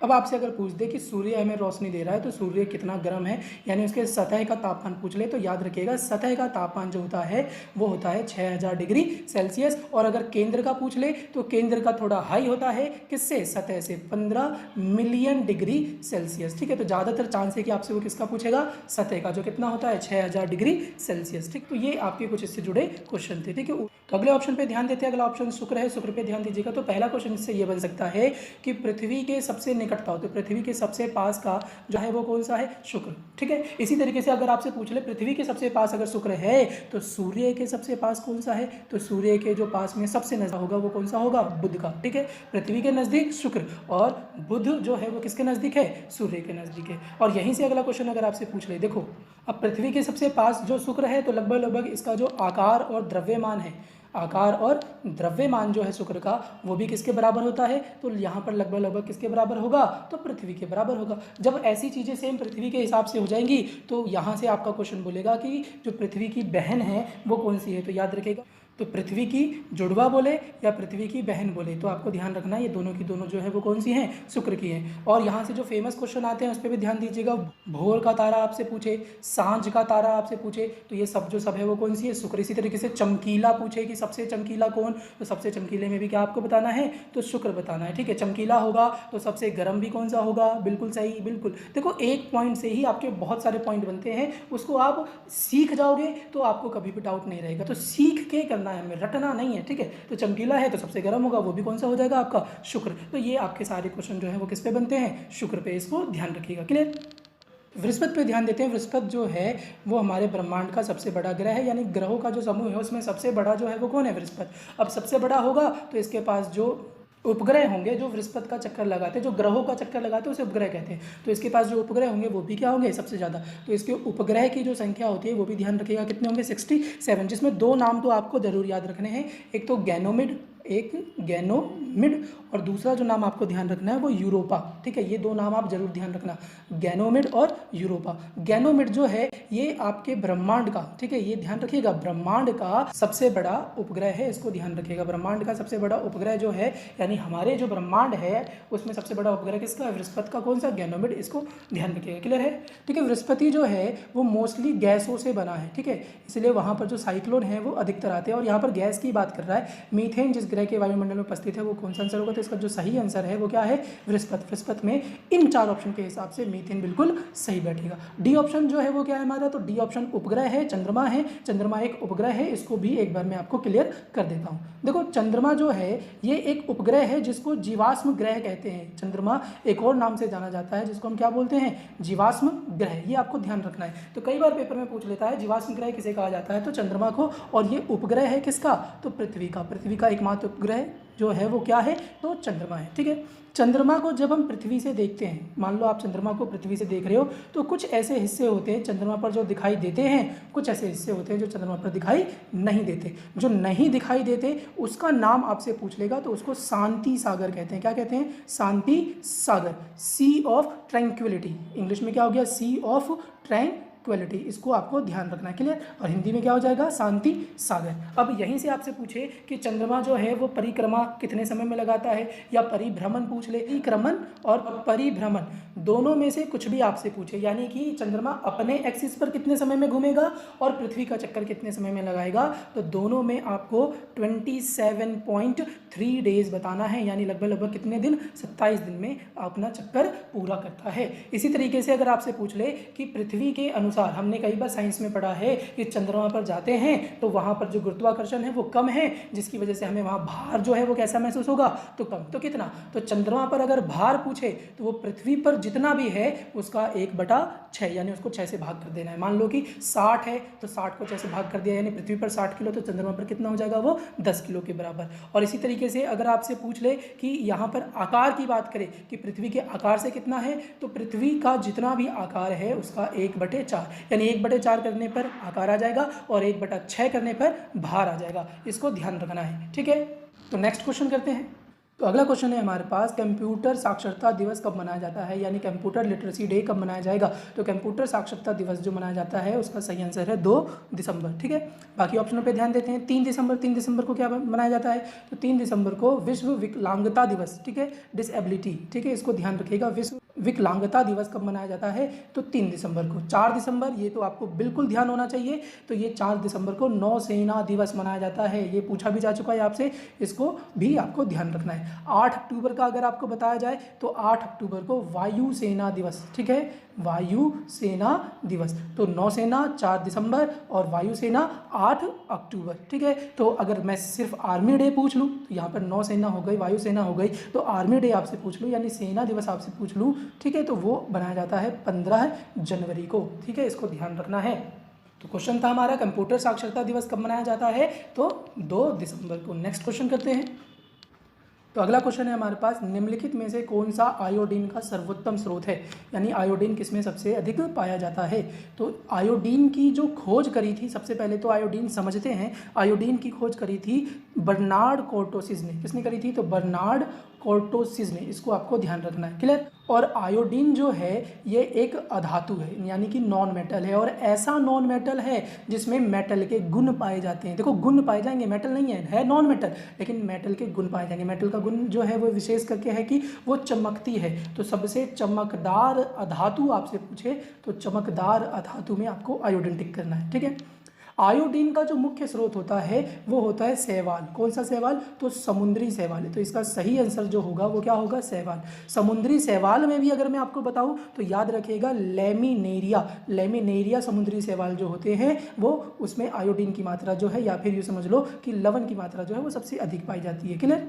S1: अब आपसे अगर पूछ दे कि सूर्य हमें रोशनी दे रहा है तो सूर्य कितना गर्म है, यानी उसके सतह का तापमान पूछ ले, तो याद रखिएगा सतह का तापमान जो होता है वो होता है 6000 डिग्री सेल्सियस। और अगर केंद्र का पूछ ले तो केंद्र का थोड़ा हाई होता है, किससे, सतह से, 15 मिलियन डिग्री सेल्सियस। ठीक है, तो ज़्यादातर चांस है कि आपसे वो किसका पूछेगा, सतह का, जो कितना होता है 6000 डिग्री सेल्सियस। ठीक, तो ये आपके कुछ इससे जुड़े क्वेश्चन थे। ठीक है, तो अगले ऑप्शन पे ध्यान देते हैं। अगला ऑप्शन शुक्र है, शुक्र पे ध्यान दीजिएगा। तो पहला क्वेश्चन इससे ये बन सकता है कि पृथ्वी के सबसे निकटता हो, तो पृथ्वी के सबसे पास का जो है वो कौन सा है? शुक्र। ठीक है, इसी तरीके से अगर आपसे पूछ ले पृथ्वी के सबसे पास अगर शुक्र है तो सूर्य के सबसे पास कौन सा है? तो सूर्य के जो पास में सबसे नजदीक होगा वो कौन सा होगा? बुध का। ठीक है, पृथ्वी के नज़दीक शुक्र और बुध जो है वो किसके नज़दीक है? सूर्य के नज़दीक है। और यहीं से अगला क्वेश्चन अगर आपसे पूछ ले, देखो अब पृथ्वी के सबसे पास जो शुक्र है तो लगभग इसका जो आकार और द्रव्यमान है, आकार और द्रव्यमान जो है शुक्र का, वो भी किसके बराबर होता है? तो यहाँ पर लगभग किसके बराबर होगा? तो पृथ्वी के बराबर होगा। जब ऐसी चीज़ें सेम पृथ्वी के हिसाब से हो जाएंगी तो यहाँ से आपका क्वेश्चन बोलेगा कि जो पृथ्वी की बहन है वो कौन सी है? तो याद रखिएगा, तो पृथ्वी की जुड़वा बोले या पृथ्वी की बहन बोले तो आपको ध्यान रखना ये दोनों की दोनों जो है वो कौन सी हैं? शुक्र की हैं। और यहाँ से जो फेमस क्वेश्चन आते हैं उस पर भी ध्यान दीजिएगा। भोर का तारा आपसे पूछे, सांझ का तारा आपसे पूछे, तो ये सब जो सब है वो कौन सी है? शुक्र। इसी तरीके से चमकीला पूछे कि सबसे चमकीला कौन, तो सबसे चमकीले में भी क्या आपको बताना है? तो शुक्र बताना है। ठीक है, चमकीला होगा तो सबसे गर्म भी कौन सा होगा? बिल्कुल सही, बिल्कुल। देखो एक पॉइंट से ही आपके बहुत सारे पॉइंट बनते हैं, उसको आप सीख जाओगे तो आपको कभी भी डाउट नहीं रहेगा। तो सीख के करना है, हमें रटना नहीं है। ठीक है, तो चमकीला है तो सबसे गर्म होगा, वो भी कौन सा हो जाएगा? आपका शुक्र। तो ये आपके सारे क्वेश्चन जो है वो किस पे बनते हैं? शुक्र पे। इसको ध्यान रखिएगा। क्लियर? बृहस्पति पे ध्यान देते हैं। बृहस्पति जो है वो हमारे ब्रह्मांड का सबसे बड़ा ग्रह है, यानी ग्रहों का जो समूह है उसमें सबसे बड़ा जो है वो कौन है? बृहस्पति। अब सबसे बड़ा होगा तो इसके पास जो उपग्रह होंगे जो बृहस्पति का चक्कर लगाते हैं, जो ग्रहों का चक्कर लगाते हैं उसे उपग्रह कहते हैं, तो इसके पास जो उपग्रह होंगे वो भी क्या होंगे? सबसे ज़्यादा। तो इसके उपग्रह की जो संख्या होती है वो भी ध्यान रखिएगा, कितने होंगे? 67, जिसमें दो नाम तो आपको जरूर याद रखने हैं, एक तो गैनोमिड और दूसरा जो नाम आपको ध्यान रखना है वो यूरोपा। ठीक है, ये दो नाम आप जरूर ध्यान रखना, गैनोमिड और यूरोपा। गैनोमिड जो है ये आपके ब्रह्मांड का, ठीक है, ये ध्यान रखिएगा, ब्रह्मांड का सबसे बड़ा उपग्रह है, इसको ध्यान रखिएगा। ब्रह्मांड का सबसे बड़ा उपग्रह जो है, यानी हमारे जो ब्रह्मांड है उसमें सबसे बड़ा उपग्रह किसका है? बृहस्पति का। कौन सा? गैनोमिड। इसको ध्यान रखिएगा। क्लियर है? ठीक है, बृहस्पति जो है वो मोस्टली गैसों से बना है। ठीक है, इसलिए वहाँ पर जो साइक्लोन है वो अधिकतर आते हैं। और यहाँ पर गैस की बात कर रहा है, मीथेन जिस ग्रह के वायुमंडल में उपस्थित है वो कौन सा आंसर होगा? तो इसका जो सही आंसर है वो क्या है? बृहस्पति। बृहस्पति में इन चार ऑप्शन के हिसाब से मीथेन बिल्कुल सही बैठेगा। डी ऑप्शन जो है वो क्या है हमारा? तो डी ऑप्शन उपग्रह है, चंद्रमा है। चंद्रमा एक उपग्रह है, इसको भी एक बार मैं आपको क्लियर कर देता हूँ। देखो चंद्रमा जो है ये एक उपग्रह है जिसको जीवाश्म ग्रह कहते हैं। चंद्रमा एक और नाम से जाना जाता है जिसको हम क्या बोलते हैं? जीवाश्म ग्रह। ये आपको ध्यान रखना है। तो कई बार पेपर में पूछ लेता है जीवाश्म ग्रह किसे कहा जाता है? तो चंद्रमा को। और ये उपग्रह है किसका? तो पृथ्वी का। पृथ्वी का एकमात्र उपग्रह जो है वो क्या है? तो चंद्रमा है। ठीक है, चंद्रमा को जब हम पृथ्वी से देखते हैं, मान लो आप चंद्रमा को पृथ्वी से देख रहे हो, तो कुछ ऐसे हिस्से होते हैं चंद्रमा पर जो दिखाई देते हैं, कुछ ऐसे हिस्से होते हैं जो चंद्रमा पर दिखाई नहीं देते। जो नहीं दिखाई देते उसका नाम आपसे पूछ लेगा तो उसको शांति सागर कहते हैं। क्या कहते हैं? शांति सागर, सी ऑफ ट्रैंक्विलिटी। इंग्लिश में क्या हो गया? सी ऑफ ट्रैंक्विलिटी। इसको आपको ध्यान रखना है। क्लियर? और हिंदी में क्या हो जाएगा? शांति सागर। अब यहीं से आपसे पूछे कि चंद्रमा जो है वो परिक्रमा कितने समय में लगाता है, या परिभ्रमण पूछ ले, परिक्रमण और परिभ्रमण दोनों में से कुछ भी आपसे पूछे, यानी कि चंद्रमा अपने एक्सिस पर कितने समय में घूमेगा और पृथ्वी का चक्कर कितने समय में लगाएगा, तो दोनों में आपको 27.3 डेज बताना है, यानी लगभग कितने दिन? 27 दिन में अपना चक्कर पूरा करता है। इसी तरीके से अगर आपसे पूछ ले कि पृथ्वी के अनुसार, हमने कई बार साइंस में पढ़ा है कि चंद्रमा पर जाते हैं तो वहां पर जो गुरुत्वाकर्षण है वो कम है, जिसकी वजह से हमें वहां भार जो है वो कैसा महसूस होगा? तो कम। तो कितना? तो चंद्रमा पर अगर भार पूछे तो वो पृथ्वी पर जितना भी है उसका 1/6, यानी उसको 6 से भाग कर देना है। मान लो कि 60 है तो 60 को 6 से भाग कर दिया, यानी पृथ्वी पर 60 किलो, तो चंद्रमा पर कितना हो जाएगा? वो 10 किलो के बराबर। और इसी तरीके से अगर आपसे पूछ ले कि यहाँ पर आकार की बात करें कि पृथ्वी के आकार से कितना है, तो पृथ्वी का जितना भी आकार है उसका 1/4, यानी 1/4 करने पर आकार आ जाएगा और 1/6 करने पर भार आ जाएगा। इसको ध्यान रखना है। ठीक है, तो नेक्स्ट क्वेश्चन करते हैं। तो अगला क्वेश्चन है हमारे पास, कंप्यूटर साक्षरता दिवस कब मनाया जाता है, यानी कंप्यूटर लिटरेसी डे कब मनाया जाएगा? तो कंप्यूटर साक्षरता दिवस जो मनाया जाता है उसका सही आंसर है 2 दिसंबर। ठीक है, बाकी ऑप्शनों पे ध्यान देते हैं। 3 दिसंबर को क्या मनाया जाता है? तो 3 दिसंबर को विश्व विकलांगता दिवस, ठीक है, डिसेबिलिटी, ठीक है, इसको ध्यान रखिएगा। विश्व विकलांगता दिवस कब मनाया जाता है? तो 3 दिसंबर को। 4 दिसंबर, ये तो आपको बिल्कुल ध्यान होना चाहिए, तो ये 4 दिसंबर को नौसेना दिवस मनाया जाता है। ये पूछा भी जा चुका है आपसे, इसको भी आपको ध्यान रखना है। 8 अक्टूबर का अगर आपको बताया जाए तो 8 अक्टूबर को वायुसेना दिवस, ठीक है, वायुसेना दिवस। तो नौसेना 4 दिसंबर और वायुसेना 8 अक्टूबर। ठीक है, तो अगर मैं सिर्फ आर्मी डे पूछ लूँ तो यहाँ पर नौसेना हो गई, वायुसेना हो गई, तो आर्मी डे आपसे पूछ लूँ यानी सेना दिवस आपसे पूछ लूँ, ठीक है, तो वो बनाया जाता है 15 जनवरी को। ठीक है, इसको ध्यान रखना है। तो क्वेश्चन था हमारा कंप्यूटर साक्षरता दिवस कब मनाया जाता है, तो 2 दिसंबर को। नेक्स्ट क्वेश्चन करते हैं। तो अगला क्वेश्चन है हमारे पास, निम्नलिखित में से कौन सा आयोडीन का सर्वोत्तम स्रोत है, यानी आयोडीन किसमें सबसे अधिक पाया जाता है। तो आयोडीन की जो खोज करी थी, सबसे पहले तो आयोडीन समझते हैं, आयोडीन की खोज करी थी बर्नार्ड कोर्टोसिस ने। किसने करी थी, तो बर्नार्ड कोर्टोसिस ने, इसको आपको ध्यान रखना है, क्लियर। और आयोडीन जो है ये एक अधातु है, यानी कि नॉन मेटल है, और ऐसा नॉन मेटल है जिसमें मेटल के गुण पाए जाते हैं। देखो गुण पाए जाएंगे, मेटल नहीं है नॉन मेटल, लेकिन मेटल के गुण पाए जाएंगे। मेटल का गुण जो है वो विशेष करके है कि वो चमकती है। तो सबसे चमकदार अधातु आपसे पूछे तो चमकदार अधातु में आपको आयोडीन टिक करना है। ठीक है, आयोडीन का जो मुख्य स्रोत होता है वो होता है शैवाल। कौन सा शैवाल, तो समुद्री शैवाल है। तो इसका सही आंसर जो होगा वो क्या होगा, शैवाल। समुद्री शैवाल में भी अगर मैं आपको बताऊं तो याद रखिएगा लेमिनेरिया समुद्री शैवाल जो होते हैं वो, उसमें आयोडीन की मात्रा जो है, या फिर यूँ समझ लो कि लवण की मात्रा जो है वो सबसे अधिक पाई जाती है। क्लियर।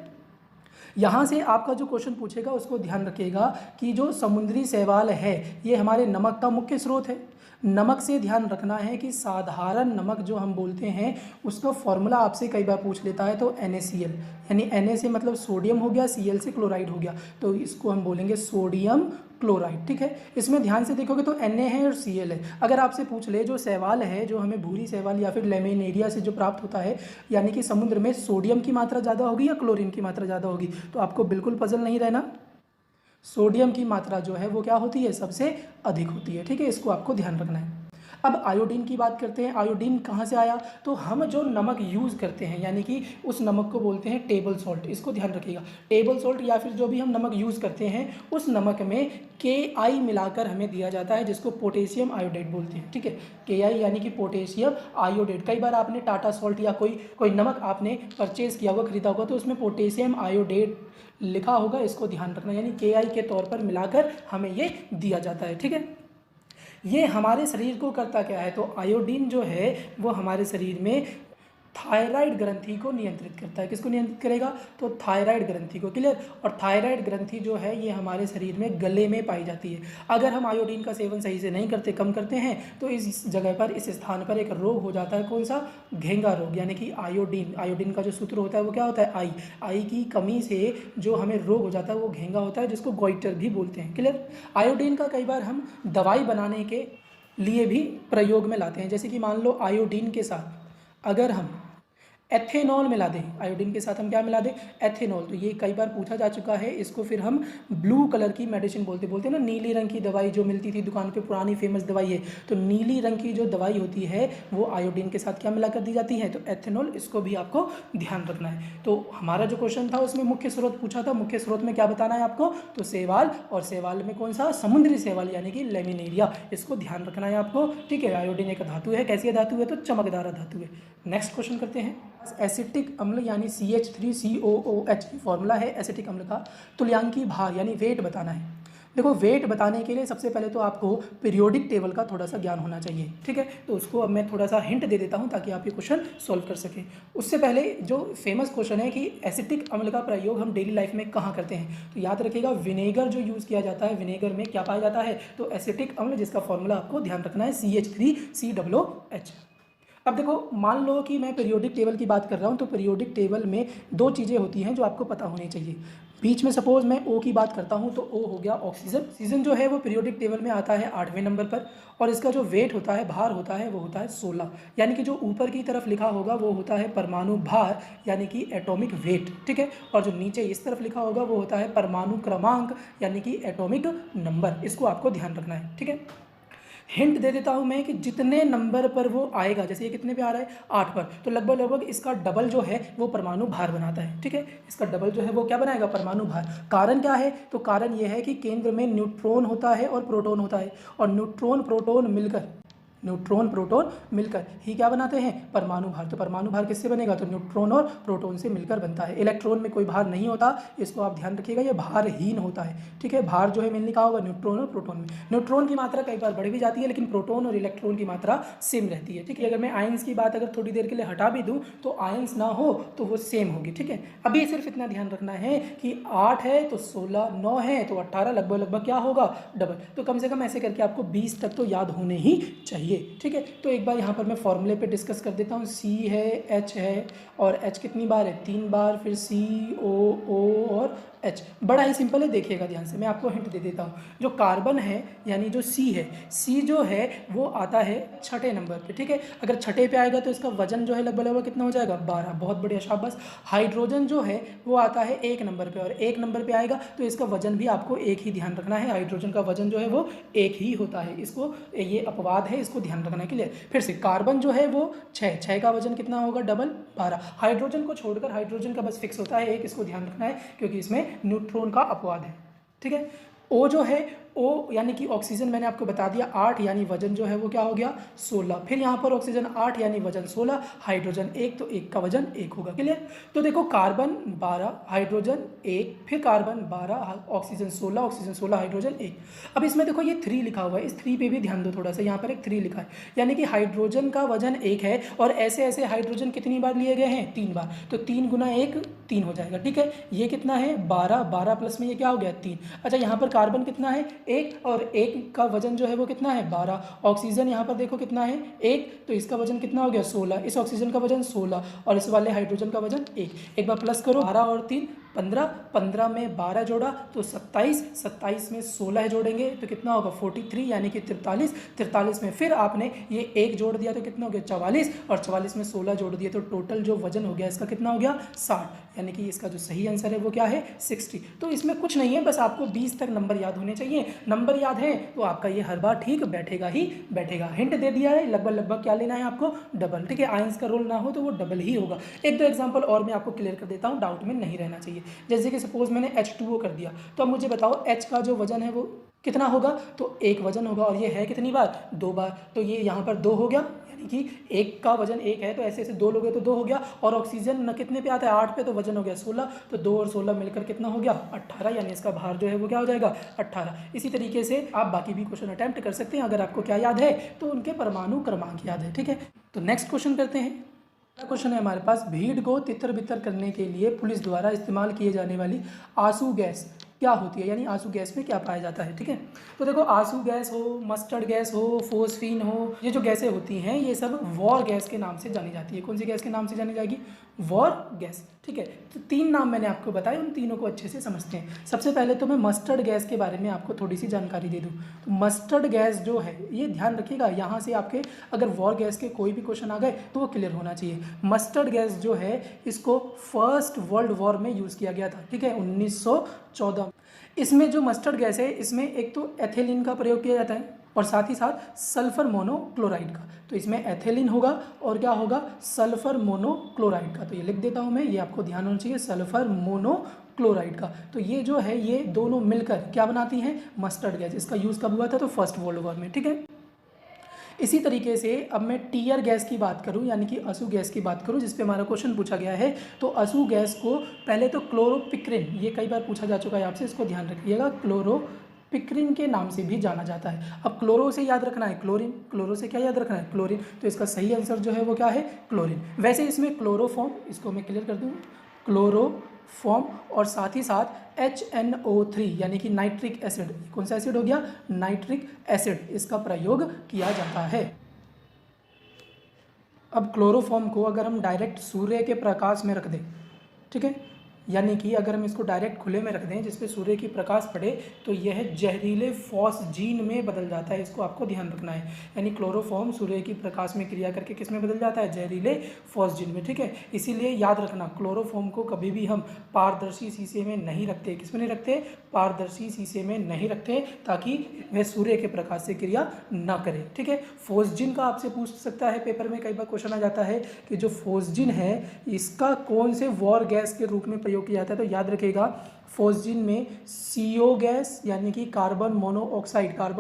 S1: यहाँ से आपका जो क्वेश्चन पूछेगा उसको ध्यान रखिएगा कि जो समुद्री शैवाल है ये हमारे नमक का मुख्य स्रोत है। नमक से ध्यान रखना है कि साधारण नमक जो हम बोलते हैं उसका फॉर्मूला आपसे कई बार पूछ लेता है, तो NaCl, यानी Na से मतलब सोडियम हो गया, Cl से क्लोराइड हो गया, तो इसको हम बोलेंगे सोडियम क्लोराइड। ठीक है, इसमें ध्यान से देखोगे तो Na है और Cl है। अगर आपसे पूछ ले जो शैवाल है, जो हमें भूरी शैवाल या फिर लेमिनेरिया से जो प्राप्त होता है, यानी कि समुद्र में सोडियम की मात्रा ज़्यादा होगी या क्लोरीन की मात्रा ज़्यादा होगी, तो आपको बिल्कुल पजल नहीं रहना। सोडियम की मात्रा जो है वो क्या होती है, सबसे अधिक होती है। ठीक है, इसको आपको ध्यान रखना है। अब आयोडीन की बात करते हैं। आयोडीन कहाँ से आया, तो हम जो नमक यूज़ करते हैं यानी कि उस नमक को बोलते हैं टेबल सॉल्ट। इसको ध्यान रखिएगा, टेबल सॉल्ट या फिर जो भी हम नमक यूज़ करते हैं उस नमक में Ki मिलाकर हमें दिया जाता है, जिसको पोटेशियम आयोडेट बोलते हैं। ठीक है, Ki यानी कि पोटेशियम आयोडेट। कई बार आपने टाटा सॉल्ट या कोई नमक आपने परचेज किया होगा, खरीदा होगा, तो उसमें पोटेशियम आयोडेट लिखा होगा, इसको ध्यान रखना, यानी Ki के तौर पर मिलाकर हमें ये दिया जाता है। ठीक है, ये हमारे शरीर को करता क्या है, तो आयोडीन जो है वो हमारे शरीर में थायराइड ग्रंथि को नियंत्रित करता है। किसको नियंत्रित करेगा, तो थायराइड ग्रंथि को। क्लियर। और थायराइड ग्रंथि जो है ये हमारे शरीर में गले में पाई जाती है। अगर हम आयोडीन का सेवन सही से नहीं करते, कम करते हैं, तो इस जगह पर, इस स्थान पर एक रोग हो जाता है। कौन सा, घेंगा रोग, यानी कि आयोडीन का जो सूत्र होता है वो क्या होता है, आई की कमी से जो हमें रोग हो जाता है वो घेंगा होता है, जिसको गोइटर भी बोलते हैं। क्लियर। आयोडीन का कई बार हम दवाई बनाने के लिए भी प्रयोग में लाते हैं। जैसे कि मान लो आयोडीन के साथ अगर हम एथेनॉल मिला दें, आयोडीन के साथ हम क्या मिला दें, एथेनॉल, तो ये कई बार पूछा जा चुका है। इसको फिर हम ब्लू कलर की मेडिसिन बोलते ना, नीली रंग की दवाई जो मिलती थी दुकान पे, पुरानी फेमस दवाई है, तो नीली रंग की जो दवाई होती है वो आयोडीन के साथ क्या मिलाकर दी जाती है, तो एथेनॉल। इसको भी आपको ध्यान रखना है। तो हमारा जो क्वेश्चन था उसमें मुख्य स्रोत पूछा था, मुख्य स्रोत में क्या बताना है आपको, तो शैवाल, और शैवाल में कौन सा, समुद्री शैवाल यानी कि लेमिनेरिया, इसको ध्यान रखना है आपको। ठीक है, आयोडीन एक धातु है, कैसी धातु है, तो चमकदार धातु है। नेक्स्ट क्वेश्चन करते हैं। एसिटिक अम्ल यानी CH3COOH फॉर्मूला है एसिटिक अम्ल का। तुल्यांकी भार यानी वेट बताना है। देखो वेट बताने के लिए सबसे पहले तो आपको पीरियोडिक टेबल का थोड़ा सा ज्ञान होना चाहिए। ठीक है, तो उसको अब मैं थोड़ा सा हिंट दे देता हूं ताकि आप ये क्वेश्चन सॉल्व कर सकें। उससे पहले जो फेमस क्वेश्चन है कि एसिटिक अम्ल का प्रयोग हम डेली लाइफ में कहाँ करते हैं, तो याद रखिएगा विनेगर जो यूज़ किया जाता है, विनेगर में क्या पाया जाता है, तो एसिटिक अम्ल, जिसका फॉर्मूला आपको ध्यान रखना है CH3COOH। अब देखो मान लो कि मैं पीरियोडिक टेबल की बात कर रहा हूँ, तो पीरियोडिक टेबल में दो चीज़ें होती हैं जो आपको पता होनी चाहिए। बीच में सपोज मैं O की बात करता हूँ, तो O हो गया ऑक्सीजन। ऑक्सीजन जो है वो पीरियोडिक टेबल में आता है 8वें नंबर पर, और इसका जो वेट होता है, भार होता है, वो होता है 16। यानी कि जो ऊपर की तरफ लिखा होगा वो होता है परमाणु भार यानी कि एटॉमिक वेट। ठीक है, और जो नीचे इस तरफ लिखा होगा वो होता है परमाणु क्रमांक यानी कि एटॉमिक नंबर। इसको आपको ध्यान रखना है। ठीक है, हिंट दे देता हूं मैं कि जितने नंबर पर वो आएगा, जैसे ये कितने पे आ रहा है, 8 पर, तो लगभग इसका डबल जो है वो परमाणु भार बनाता है। ठीक है, इसका डबल जो है वो क्या बनाएगा, परमाणु भार। कारण क्या है, तो कारण ये है कि केंद्र में न्यूट्रॉन होता है और प्रोटॉन होता है, और न्यूट्रॉन प्रोटॉन मिलकर न्यूट्रॉन प्रोटॉन मिलकर ही क्या बनाते हैं, परमाणु भार। तो परमाणु भार किससे बनेगा, तो न्यूट्रॉन और प्रोटॉन से मिलकर बनता है। इलेक्ट्रॉन में कोई भार नहीं होता, इसको आप ध्यान रखिएगा, ये भारहीन होता है, ठीक है। भार जो है मेनली कहाँ होगा, न्यूट्रॉन और प्रोटॉन में। न्यूट्रॉन की मात्रा कई बार बढ़ भी जाती है, लेकिन प्रोटॉन और इलेक्ट्रॉन की मात्रा सेम रहती है, ठीक है। अगर मैं आयंस की बात अगर थोड़ी देर के लिए हटा भी दूँ तो आयंस ना हो तो वो सेम होगी, ठीक है। अभी सिर्फ इतना ध्यान रखना है कि 8 है तो 16, 9 है तो 18, लगभग लगभग क्या होगा, डबल। तो कम से कम ऐसे करके आपको 20 तक तो याद होने ही चाहिए, ठीक है। तो एक बार यहाँ पर मैं फॉर्मूले पे डिस्कस कर देता हूँ। सी है, एच है, और एच कितनी बार है, 3 बार, फिर सी ओ और एच। बड़ा ही सिंपल है, देखिएगा ध्यान से, मैं आपको हिंट दे देता हूँ। जो कार्बन है यानी जो सी है, सी जो है वो आता है छठे नंबर पे, ठीक है। अगर छठे पे आएगा तो इसका वजन जो है लगभग लगभग कितना हो जाएगा, 12। बहुत बढ़िया, शाबाश। हाइड्रोजन जो है वो आता है 1 नंबर पे, और 1 नंबर पे आएगा तो इसका वजन भी आपको एक ही ध्यान रखना है। हाइड्रोजन का वजन जो है वो एक ही होता है, इसको ये अपवाद है, इसको ध्यान रखना के लिए। फिर से कार्बन जो है वो 6 का वजन कितना होगा, डबल 12। हाइड्रोजन को छोड़कर हाइड्रोजन का बस फिक्स होता है एक, इसको ध्यान रखना है क्योंकि इसमें न्यूट्रॉन का अपवाद है, ठीक है। ओ जो है, ओ यानी कि ऑक्सीजन मैंने आपको बता दिया 8, यानी वजन जो है वो क्या हो गया, 16। फिर यहाँ पर ऑक्सीजन 8 यानी वजन 16, हाइड्रोजन 1 तो 1 का वजन 1 होगा, क्लियर। तो देखो कार्बन 12, हाइड्रोजन 1, फिर कार्बन 12, ऑक्सीजन 16, ऑक्सीजन 16, हाइड्रोजन 1। अब इसमें देखो ये 3 लिखा हुआ है, इस 3 पे भी ध्यान दो थोड़ा सा, यहाँ पर एक 3 लिखा है, यानी कि हाइड्रोजन का वजन 1 है, और ऐसे ऐसे हाइड्रोजन कितनी बार लिए गए हैं, 3 बार। तो 3 गुना 1 3 हो जाएगा, ठीक है। ये कितना है, 12, 12 प्लस में ये क्या हो गया, 3। अच्छा, यहाँ पर कार्बन कितना है, 1, और 1 का वजन जो है वो कितना है, 12। ऑक्सीजन यहाँ पर देखो कितना है, 1, तो इसका वजन कितना हो गया, 16। इस ऑक्सीजन का वजन 16, और इस वाले हाइड्रोजन का वजन 1। एक बार प्लस करो, 12 और 3 15, 15 में 12 जोड़ा तो 27, 27 में 16 जोड़ेंगे तो कितना होगा, 43, यानी कि 43, 43 में फिर आपने ये 1 जोड़ दिया तो कितना हो गया, 44, और 44 में 16 जोड़ दिए तो टोटल जो वजन हो गया इसका कितना हो गया, 60, यानी कि इसका जो सही आंसर है वो क्या है, 60। तो इसमें कुछ नहीं है, बस आपको 20 तक नंबर याद होने चाहिए। नंबर याद है तो आपका ये हर बार ठीक बैठेगा ही बैठेगा। हिंट दे दिया है, लगभग लगभग क्या लेना है आपको, डबल, ठीक है। आयंस का रोल ना हो तो वो डबल ही होगा। एक दो एग्जांपल और मैं आपको क्लियर कर देता हूँ, डाउट में नहीं रहना चाहिए। जैसे कि सपोज मैंने H2O कर दिया, तो अब मुझे बताओ H का जो वजन है वो कितना होगा, तो 1 वजन होगा, और ये है कितनी बार, 2 बार। तो ये यहाँ पर 2 हो गया, यानी कि 1 का वजन 1 है, तो ऐसे ऐसे 2 लोगे तो 2 हो गया। और ऑक्सीजन न कितने पे आता है, 8 पे, तो वजन हो गया 16, तो 2 और 16 मिलकर कितना हो गया, 18, यानी इसका भार जो है वो क्या हो जाएगा, 18। इसी तरीके से आप बाकी भी क्वेश्चन अटैम्प्ट कर सकते हैं, अगर आपको क्या याद है तो उनके परमाणु क्रमांक याद है, ठीक है। तो नेक्स्ट क्वेश्चन करते हैं। क्वेश्चन है हमारे पास, भीड़ को तितर बितर करने के लिए पुलिस द्वारा इस्तेमाल किए जाने वाली आंसू गैस क्या होती है, यानी आंसू गैस में क्या पाया जाता है, ठीक है। तो देखो, आंसू गैस हो, मस्टर्ड गैस हो, फोस्फीन हो, ये जो गैसें होती हैं ये सब वॉर गैस के नाम से जानी जाती है। कौन सी गैस के नाम से जानी जाएगी, वॉर गैस, ठीक है। तो 3 नाम मैंने आपको बताए, उन तीनों को अच्छे से समझते हैं। सबसे पहले तो मैं मस्टर्ड गैस के बारे में आपको थोड़ी सी जानकारी दे दूं। तो मस्टर्ड गैस जो है, ये ध्यान रखिएगा, यहाँ से आपके अगर वॉर गैस के कोई भी क्वेश्चन आ गए तो वो क्लियर होना चाहिए। मस्टर्ड गैस जो है इसको फर्स्ट वर्ल्ड वॉर में यूज़ किया गया था, ठीक है, 1914। इसमें जो मस्टर्ड गैस है, इसमें एक तो एथिलीन का प्रयोग किया जाता है, और साथ ही साथ सल्फर मोनोक्लोराइड का। तो इसमें एथिलीन होगा और क्या होगा, सल्फर मोनोक्लोराइड का। तो ये लिख देता हूँ मैं, ये आपको ध्यान होना चाहिए, सल्फर मोनोक्लोराइड का। तो ये जो है ये दोनों मिलकर क्या बनाती हैं, मस्टर्ड गैस। इसका यूज़ कब हुआ था, तो फर्स्ट वर्ल्ड वॉर में, ठीक है। इसी तरीके से अब मैं टीयर गैस की बात करूं, यानी कि असू गैस की बात करूं, जिस पे हमारा क्वेश्चन पूछा गया है। तो असू गैस को पहले तो क्लोरोपिक्रिन, ये कई बार पूछा जा चुका है आपसे, इसको ध्यान रखिएगा, क्लोरोपिक्रिन के नाम से भी जाना जाता है। अब क्लोरो से याद रखना है क्लोरीन, क्लोरो से क्या याद रखना है, क्लोरीन। तो इसका सही आंसर जो है वो क्या है, क्लोरीन। वैसे इसमें क्लोरोफॉर्म, इसको मैं क्लियर कर दूँ, क्लोरोफॉर्म, और साथ ही साथ HNO3 यानी कि नाइट्रिक एसिड, कौन सा एसिड हो गया, नाइट्रिक एसिड, इसका प्रयोग किया जाता है। अब क्लोरोफॉर्म को अगर हम डायरेक्ट सूर्य के प्रकाश में रख दें, ठीक है, यानी कि अगर हम इसको डायरेक्ट खुले में रख दें जिस पे सूर्य की प्रकाश पड़े, तो यह जहरीले फॉस्जीन में बदल जाता है। इसको आपको ध्यान रखना है, यानी क्लोरोफॉर्म सूर्य की प्रकाश में क्रिया करके किस में बदल जाता है, जहरीले फॉस्जीन में, ठीक है। इसीलिए याद रखना, क्लोरोफॉर्म को कभी भी हम पारदर्शी शीशे में नहीं रखते। किस में नहीं रखते, पारदर्शी शीशे में नहीं रखते, ताकि वह सूर्य के प्रकाश से क्रिया न करे, ठीक है। फॉस्जीन का आपसे पूछ सकता है, पेपर में कई बार क्वेश्चन आ जाता है कि जो फॉस्जीन है इसका कौन से वॉर गैस के रूप में प्रयोग प्रयोग किया जाता है तो याद रखिएगा फोस्जिन में CO गैस यानी कि कार्बन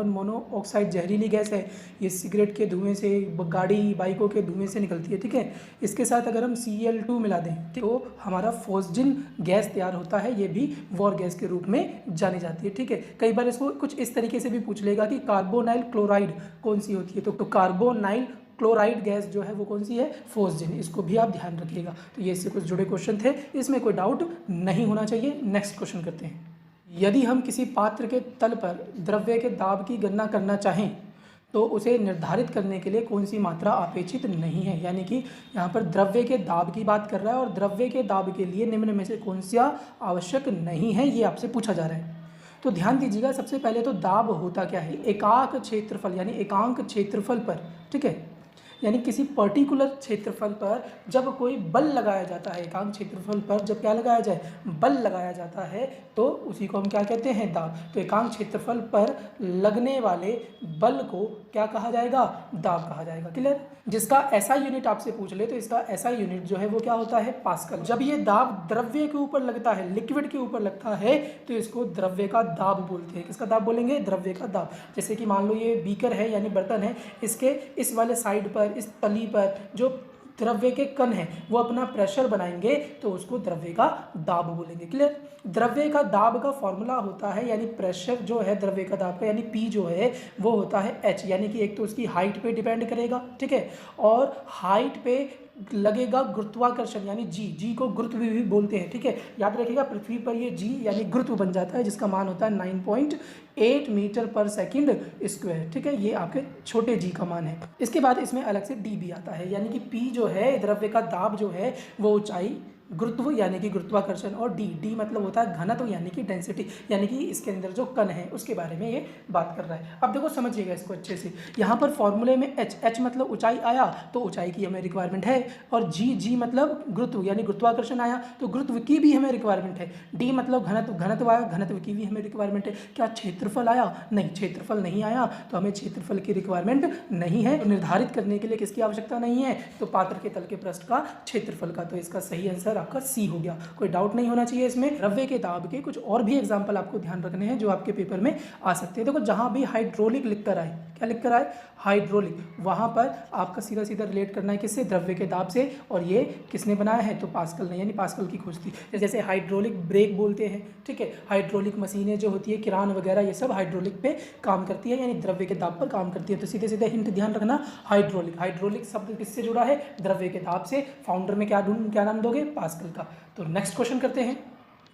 S1: मोनोऑक्साइड जहरीली गैस है। ये सिगरेट के धुएं से, गाड़ी बाइकों के धुएं से निकलती है, ठीक है। इसके साथ अगर हम Cl2 मिला दें तो हमारा फोस्जिन गैस तैयार होता है। ये भी वॉर गैस के रूप में जानी जाती है, ठीक है। कई बार इसको कुछ इस तरीके से भी पूछ लेगा कि कार्बोनाइल क्लोराइड कौन सी होती है, तो कार्बोनाइल क्लोराइड गैस जो है वो कौन सी है, फोस्जिन। इसको भी आप ध्यान रखिएगा। तो ये इससे कुछ जुड़े क्वेश्चन थे, इसमें कोई डाउट नहीं होना चाहिए। नेक्स्ट क्वेश्चन करते हैं। यदि हम किसी पात्र के तल पर द्रव्य के दाब की गणना करना चाहें तो उसे निर्धारित करने के लिए कौन सी मात्रा अपेक्षित नहीं है। यानी कि यहाँ पर द्रव्य के दाब की बात कर रहा है और द्रव्य के दाब के लिए निम्न में से कौन सा आवश्यक नहीं है, ये आपसे पूछा जा रहा है। तो ध्यान दीजिएगा, सबसे पहले तो दाब होता क्या है, एकांक क्षेत्रफल यानी एकांक क्षेत्रफल पर, ठीक है। यानी किसी पर्टिकुलर क्षेत्रफल पर जब कोई बल लगाया जाता है, एकांक क्षेत्रफल पर जब क्या लगाया जाए, बल लगाया जाता है, तो उसी को हम क्या कहते हैं, दाब। तो एकांक क्षेत्रफल पर लगने वाले बल को क्या कहा जाएगा, दाब कहा जाएगा। क्लियर। जिसका SI यूनिट आपसे पूछ ले तो इसका SI यूनिट जो है वो क्या होता है, पास्कल। जब ये दाब द्रव्य के ऊपर लगता है, लिक्विड के ऊपर लगता है, तो इसको द्रव्य का दाब बोलते हैं। किसका दाब बोलेंगे, द्रव्य का दाब। जैसे कि मान लो ये बीकर है यानी बर्तन है, इसके इस वाले साइड पर, इस तली पर जो द्रव्य के कण हैं वो अपना प्रेशर बनाएंगे तो उसको द्रव्य का दाब बोलेंगे। क्लियर। द्रव्य का दाब का फॉर्मूला होता है, यानी प्रेशर जो है द्रव्य का दाब का, यानी P जो है वो होता है H, यानी कि एक तो उसकी हाइट पे डिपेंड करेगा, ठीक है, और हाइट पे लगेगा गुरुत्वाकर्षण यानी G को गुरुत्व भी बोलते हैं, ठीक है। याद रखिएगा पृथ्वी पर ये G यानी गुरुत्व बन जाता है, जिसका मान होता है 9.8 मीटर पर सेकंड स्क्वायर, ठीक है। ये आपके छोटे G का मान है। इसके बाद इसमें अलग से D भी आता है, यानी कि P जो है द्रव्य का दाब जो है वो ऊंचाई, गुरुत्व यानी कि गुरुत्वाकर्षण, और डी मतलब होता है घनत्व यानी कि डेंसिटी, यानी कि इसके अंदर जो कण है उसके बारे में ये बात कर रहा है। अब देखो समझिएगा इसको अच्छे से। यहाँ पर फॉर्मूले में H मतलब ऊंचाई आया तो ऊंचाई की हमें रिक्वायरमेंट है, और G मतलब गुरुत्व यानी गुरुत्वाकर्षण आया तो गुरुत्व की भी हमें रिक्वायरमेंट है। D मतलब घनत्व आया, घनत्व की भी हमें रिक्वायरमेंट है। क्या क्षेत्रफल आया, नहीं, क्षेत्रफल नहीं आया, तो हमें क्षेत्रफल की रिक्वायरमेंट नहीं है। तो निर्धारित करने के लिए किसकी आवश्यकता नहीं है, तो पात्र के तल के पृष्ठ का क्षेत्रफल का। तो इसका सही आंसर आपका C हो गया। कोई डाउट नहीं होना चाहिए इसमें। द्रव्य के दाब के कुछ और भी एग्जांपल आपको ध्यान रखने हैं जो आपके पेपर में आ सकते हैं। देखो जहां भी हाइड्रोलिक लिखकर आए, क्या लिखकर आए, हाइड्रोलिक, वहां पर आपका सीधा सीधा रिलेट करना है किससे, द्रव्य के दाब से। और ये किसने बनाया है, तो पास्कल ने, यानी पास्कल की खोज थी। जैसे हाइड्रोलिक ब्रेक बोलते हैं, ठीक है। हाइड्रोलिक मशीनें जो होती है, किरान वगैरह, ये सब हाइड्रोलिक पे काम करती है, यानी द्रव्य के दाब पर काम करती है। तो सीधे सीधे हिंट ध्यान रखना, हाइड्रोलिक शब्द किससे जुड़ा है, द्रव्य के दाब से। फाउंडर में क्या नाम दोगे, पास्कल का। तो नेक्स्ट क्वेश्चन करते हैं।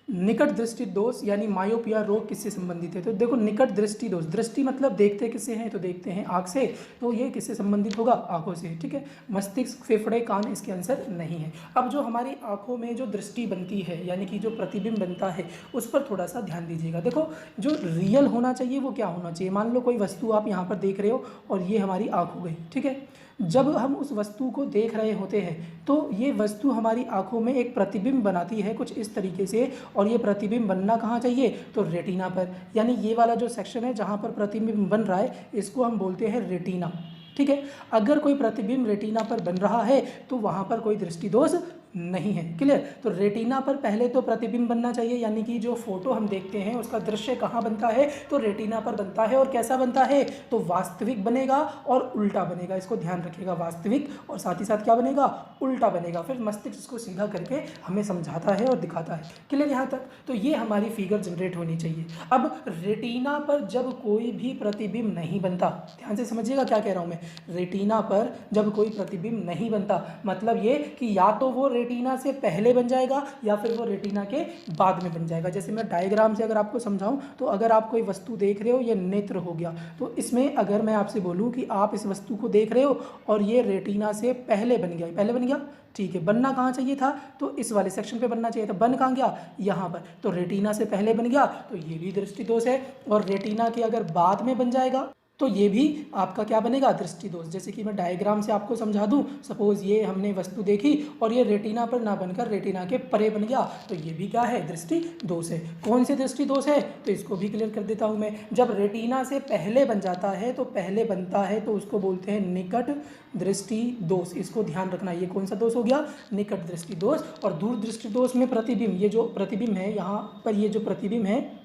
S1: निकट दृष्टि दोष यानी मायोपिया रोग किससे संबंधित है। तो देखो निकट दृष्टि दोष, दृष्टि मतलब देखते किससे हैं, तो देखते हैं आँख से, तो ये किससे संबंधित होगा, आँखों से, ठीक है। मस्तिष्क, फेफड़े, कान इसके आंसर नहीं है। अब जो हमारी आँखों में जो दृष्टि बनती है यानी कि जो प्रतिबिंब बनता है उस पर थोड़ा सा ध्यान दीजिएगा। देखो जो रियल होना चाहिए वो क्या होना चाहिए, मान लो कोई वस्तु आप यहाँ पर देख रहे हो और ये हमारी आँख हो गई, ठीक है। जब हम उस वस्तु को देख रहे होते हैं तो ये वस्तु हमारी आंखों में एक प्रतिबिंब बनाती है कुछ इस तरीके से, और ये प्रतिबिंब बनना कहाँ चाहिए, तो रेटिना पर। यानी ये वाला जो सेक्शन है जहाँ पर प्रतिबिंब बन रहा है इसको हम बोलते हैं रेटिना, ठीक है। अगर कोई प्रतिबिंब रेटिना पर बन रहा है तो वहाँ पर कोई दृष्टि दोष नहीं है। क्लियर। तो रेटिना पर पहले तो प्रतिबिंब बनना चाहिए, यानी कि जो फोटो हम देखते हैं उसका दृश्य कहाँ बनता है, तो रेटिना पर बनता है। और कैसा बनता है, तो वास्तविक बनेगा और उल्टा बनेगा। इसको ध्यान रखिएगा, वास्तविक और साथ ही साथ क्या बनेगा, उल्टा बनेगा। फिर मस्तिष्क इसको सीधा करके हमें समझाता है और दिखाता है। क्लियर यहाँ तक। तो ये हमारी फिगर जनरेट होनी चाहिए। अब रेटिना पर जब कोई भी प्रतिबिंब नहीं बनता, ध्यान से समझिएगा क्या कह रहा हूँ मैं, रेटिना पर जब कोई प्रतिबिंब नहीं बनता मतलब ये कि या तो वो रेटिना से पहले बन जाएगा या फिर वो रेटिना के बाद में बन जाएगा। जैसे मैं डायग्राम से अगर आपको समझाऊं तो अगर आप कोई वस्तु देख रहे हो, ये नेत्र हो गया, तो इसमें अगर मैं आपसे बोलूं कि आप इस वस्तु को देख रहे हो और ये रेटिना से पहले बन गया, ठीक है। बनना कहाँ चाहिए था, तो इस वाले सेक्शन पे बनना चाहिए था। बन कहाँ गया, यहाँ पर। तो रेटिना से पहले बन गया तो ये भी दृष्टि दोष है। और रेटिना के अगर बाद में बन जाएगा तो ये भी आपका क्या बनेगा, दृष्टि दोष। जैसे कि मैं डायग्राम से आपको समझा दूं, सपोज ये हमने वस्तु देखी और ये रेटिना पर ना बनकर रेटिना के परे बन गया, तो ये भी क्या है, दृष्टि दोष है। कौन से दृष्टि दोष है, तो इसको भी क्लियर कर देता हूं मैं। जब रेटिना से पहले बन जाता है, तो पहले बनता है, तो उसको बोलते हैं निकट दृष्टि दोष। इसको ध्यान रखना, ये कौन सा दोष हो गया, निकट दृष्टि दोष। और दूर दृष्टि दोष में प्रतिबिंब, ये जो प्रतिबिंब है यहाँ पर, ये जो प्रतिबिंब है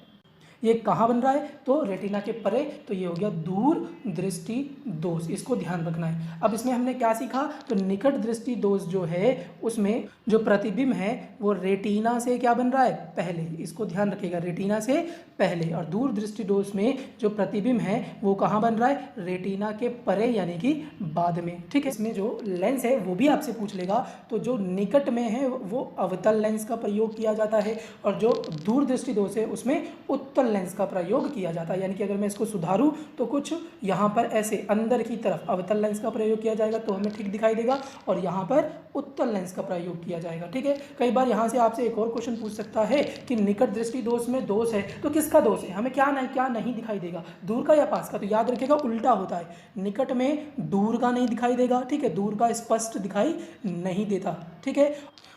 S1: ये कहाँ बन रहा है, तो रेटिना के परे, तो ये हो गया दूर दृष्टि दोष। इसको ध्यान रखना है। अब इसमें हमने क्या सीखा, तो निकट दृष्टि दोष जो है उसमें जो प्रतिबिंब है वो रेटिना से क्या बन रहा है, पहले। इसको ध्यान रखिएगा, रेटिना से पहले। और दूर दृष्टि दोष में जो प्रतिबिंब है वो कहाँ बन रहा है, रेटिना के परे यानी कि बाद में। ठीक है, इसमें जो लेंस है वो भी आपसे पूछ लेगा। तो जो निकट में है वो अवतल लेंस का प्रयोग किया जाता है, और जो दूर दृष्टि दोष है उसमें उत्तल लेंस का प्रयोग किया जाता है। यानी कि अगर मैं इसको सुधारूं तो कुछ यहाँ पर ऐसे अंदर की तरफ अवतल लेंस का प्रयोग किया जाएगा तो हमें ठीक दिखाई देगा, और यहाँ पर उत्तल लेंस का प्रयोग किया जाएगा। ठीक है, कई बार यहाँ से आपसे एक और क्वेश्चन पूछ सकता है कि निकट दृष्टि दोष में दोष है तो किसका दोष है, हमें क्या नहीं दिखाई देगा, दूर का या पास का। तो याद रखिएगा उल्टा होता है, निकट में दूर का नहीं दिखाई देगा, ठीक है, दूर का स्पष्ट दिखाई नहीं देता। ठीक है,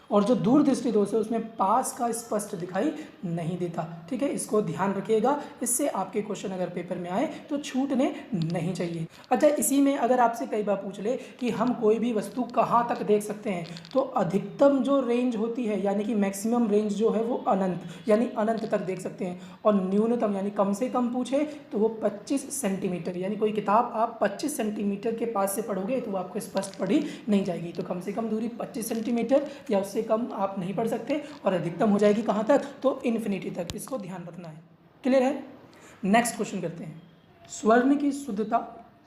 S1: और जो दूर दृष्टि दोष है उसमें पास का स्पष्ट दिखाई नहीं देता। ठीक है, इसको ध्यान रखिएगा, इससे आपके क्वेश्चन अगर पेपर में आए तो छूटने नहीं चाहिए। अच्छा, इसी में अगर आपसे कई बार पूछ ले कि हम कोई भी वस्तु कहाँ तक देख सकते हैं, तो अधिकतम जो रेंज होती है यानी कि मैक्सिमम रेंज जो है वो अनंत यानी अनंत तक देख सकते हैं, और न्यूनतम यानी कम से कम पूछे तो वो 25 सेंटीमीटर। यानी कोई किताब आप 25 सेंटीमीटर के पास से पढ़ोगे तो आपको स्पष्ट पढ़ी नहीं जाएगी। तो कम से कम दूरी 25 सेंटीमीटर या उससे कम आप नहीं पढ़ सकते, और अधिकतम हो जाएगी कहाँ तक, तो इन्फिनिटी तक। इसको ध्यान रखना है। क्लियर है, नेक्स्ट क्वेश्चन करते हैं। स्वर्ण की शुद्धता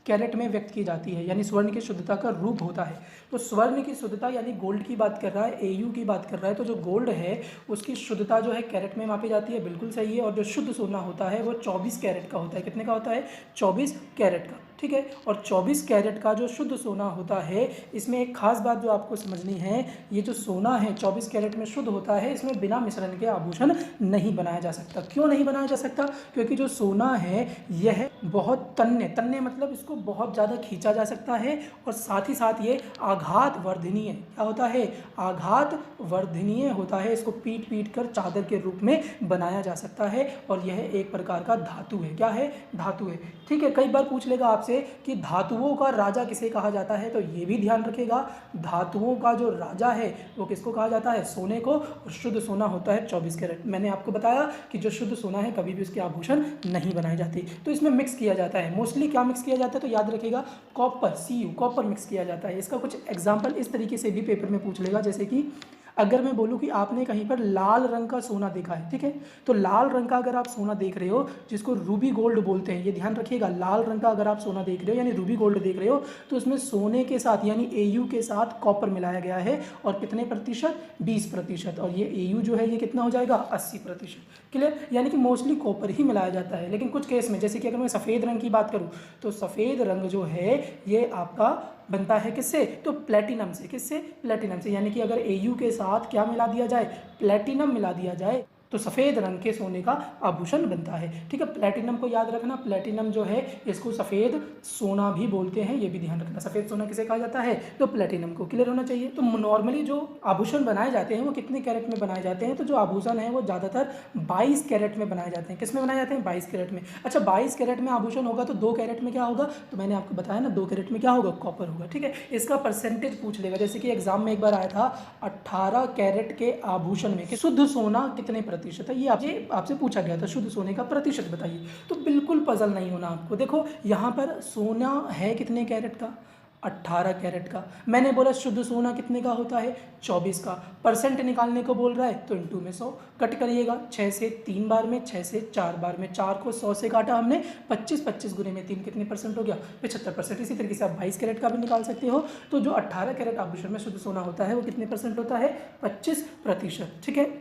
S1: कैरेट में व्यक्त की जाती है, यानी स्वर्ण की शुद्धता का रूप होता है। तो स्वर्ण की शुद्धता यानी गोल्ड की बात कर रहा है, एयू की बात कर रहा है, तो जो गोल्ड है उसकी शुद्धता जो है कैरेट में मापी जाती है, बिल्कुल सही है। और जो शुद्ध सोना होता है वो 24 कैरेट का होता है। कितने का होता है, 24 कैरेट का। ठीक है, और 24 कैरेट का जो शुद्ध सोना होता है, इसमें एक खास बात जो आपको समझनी है, ये जो सोना है 24 कैरेट में शुद्ध होता है, इसमें बिना मिश्रण के आभूषण नहीं बनाया जा सकता। क्यों नहीं बनाया जा सकता, क्योंकि जो सोना है यह बहुत तन्य मतलब इसको बहुत ज़्यादा खींचा जा सकता है, और साथ ही साथ ये आघात वर्धनीय, क्या होता है, आघात वर्धनीय होता है। इसको पीट कर चादर के रूप में बनाया जा सकता है, और यह एक प्रकार का धातु है। क्या है, धातु है। ठीक है, कई बार पूछ लेगा आपसे कि धातुओं का राजा किसे कहा जाता है, तो ये भी ध्यान रखिएगा, धातुओं का जो राजा है वो किसको कहा जाता है, सोने को। और शुद्ध सोना होता है 24 कैरेट। मैंने आपको बताया कि जो शुद्ध सोना है कभी भी उसके आभूषण नहीं बनाए जाते, तो इसमें मिक्स किया जाता है। मोस्टली क्या मिक्स किया जाता है, तो याद रखिएगा कॉपर, Cu कॉपर मिक्स किया जाता है। इसका कुछ एग्जाम्पल इस तरीके से भी पेपर में पूछ लेगा, जैसे कि अगर मैं बोलूँ कि आपने कहीं पर लाल रंग का सोना देखा है, ठीक है, तो लाल रंग का अगर आप सोना देख रहे हो जिसको रूबी गोल्ड बोलते हैं, ये ध्यान रखिएगा, लाल रंग का अगर आप सोना देख रहे हो यानी रूबी गोल्ड देख रहे हो, तो उसमें सोने के साथ यानी Au के साथ कॉपर मिलाया गया है, और कितने प्रतिशत, 20%। और ये Au जो है ये कितना हो जाएगा, 80%। क्लियर, यानी कि मोस्टली कॉपर ही मिलाया जाता है। लेकिन कुछ केस में, जैसे कि अगर मैं सफ़ेद रंग की बात करूँ, तो सफ़ेद रंग जो है ये आपका बनता है किससे, तो प्लेटिनम से। किससे, प्लेटिनम से। यानी कि अगर Au के साथ क्या मिला दिया जाए, प्लेटिनम मिला दिया जाए, तो सफ़ेद रंग के सोने का आभूषण बनता है। ठीक है, प्लेटिनम को याद रखना, प्लेटिनम जो है इसको सफ़ेद सोना भी बोलते हैं, ये भी ध्यान रखना। सफ़ेद सोना किसे कहा जाता है, तो प्लेटिनम को। क्लियर होना चाहिए। तो नॉर्मली जो आभूषण बनाए जाते हैं वो कितने कैरेट में बनाए जाते हैं, तो जो आभूषण है वो ज़्यादातर 22 कैरेट में बनाए जाते हैं। किस में बनाए जाते हैं, 22 कैरेट में। अच्छा, 22 कैरेट में आभूषण होगा तो 2 कैरेट में क्या होगा, तो मैंने आपको बताया ना, 2 कैरेट में क्या होगा, कॉपर होगा। ठीक है, इसका परसेंटेज पूछ लेगा, जैसे कि एग्जाम में एक बार आया था 18 कैरेट के आभूषण में कि शुद्ध सोना कितने प्रतिशत है, ये आपसे पूछा गया था, शुद्ध सोने का प्रतिशत बताइए। तो बिल्कुल पजल नहीं होना आपको। देखो यहाँ पर सोना है कितने कैरेट का, 18 कैरेट का। मैंने बोला शुद्ध सोना कितने का होता है, 24 का। परसेंट निकालने को बोल रहा है तो इंटू में 100 कट करिएगा, 6 से 3 बार में, 6 से 4 बार में, 4 को 100 से काटा हमने, 25 गुने में 3 कितने परसेंट हो गया, 75%। इसी तरीके से आप 22 कैरेट का भी निकाल सकते हो। तो जो 18 कैरेट आभूषण में शुद्ध सोना होता है वो कितने परसेंट होता है, 25%। ठीक है,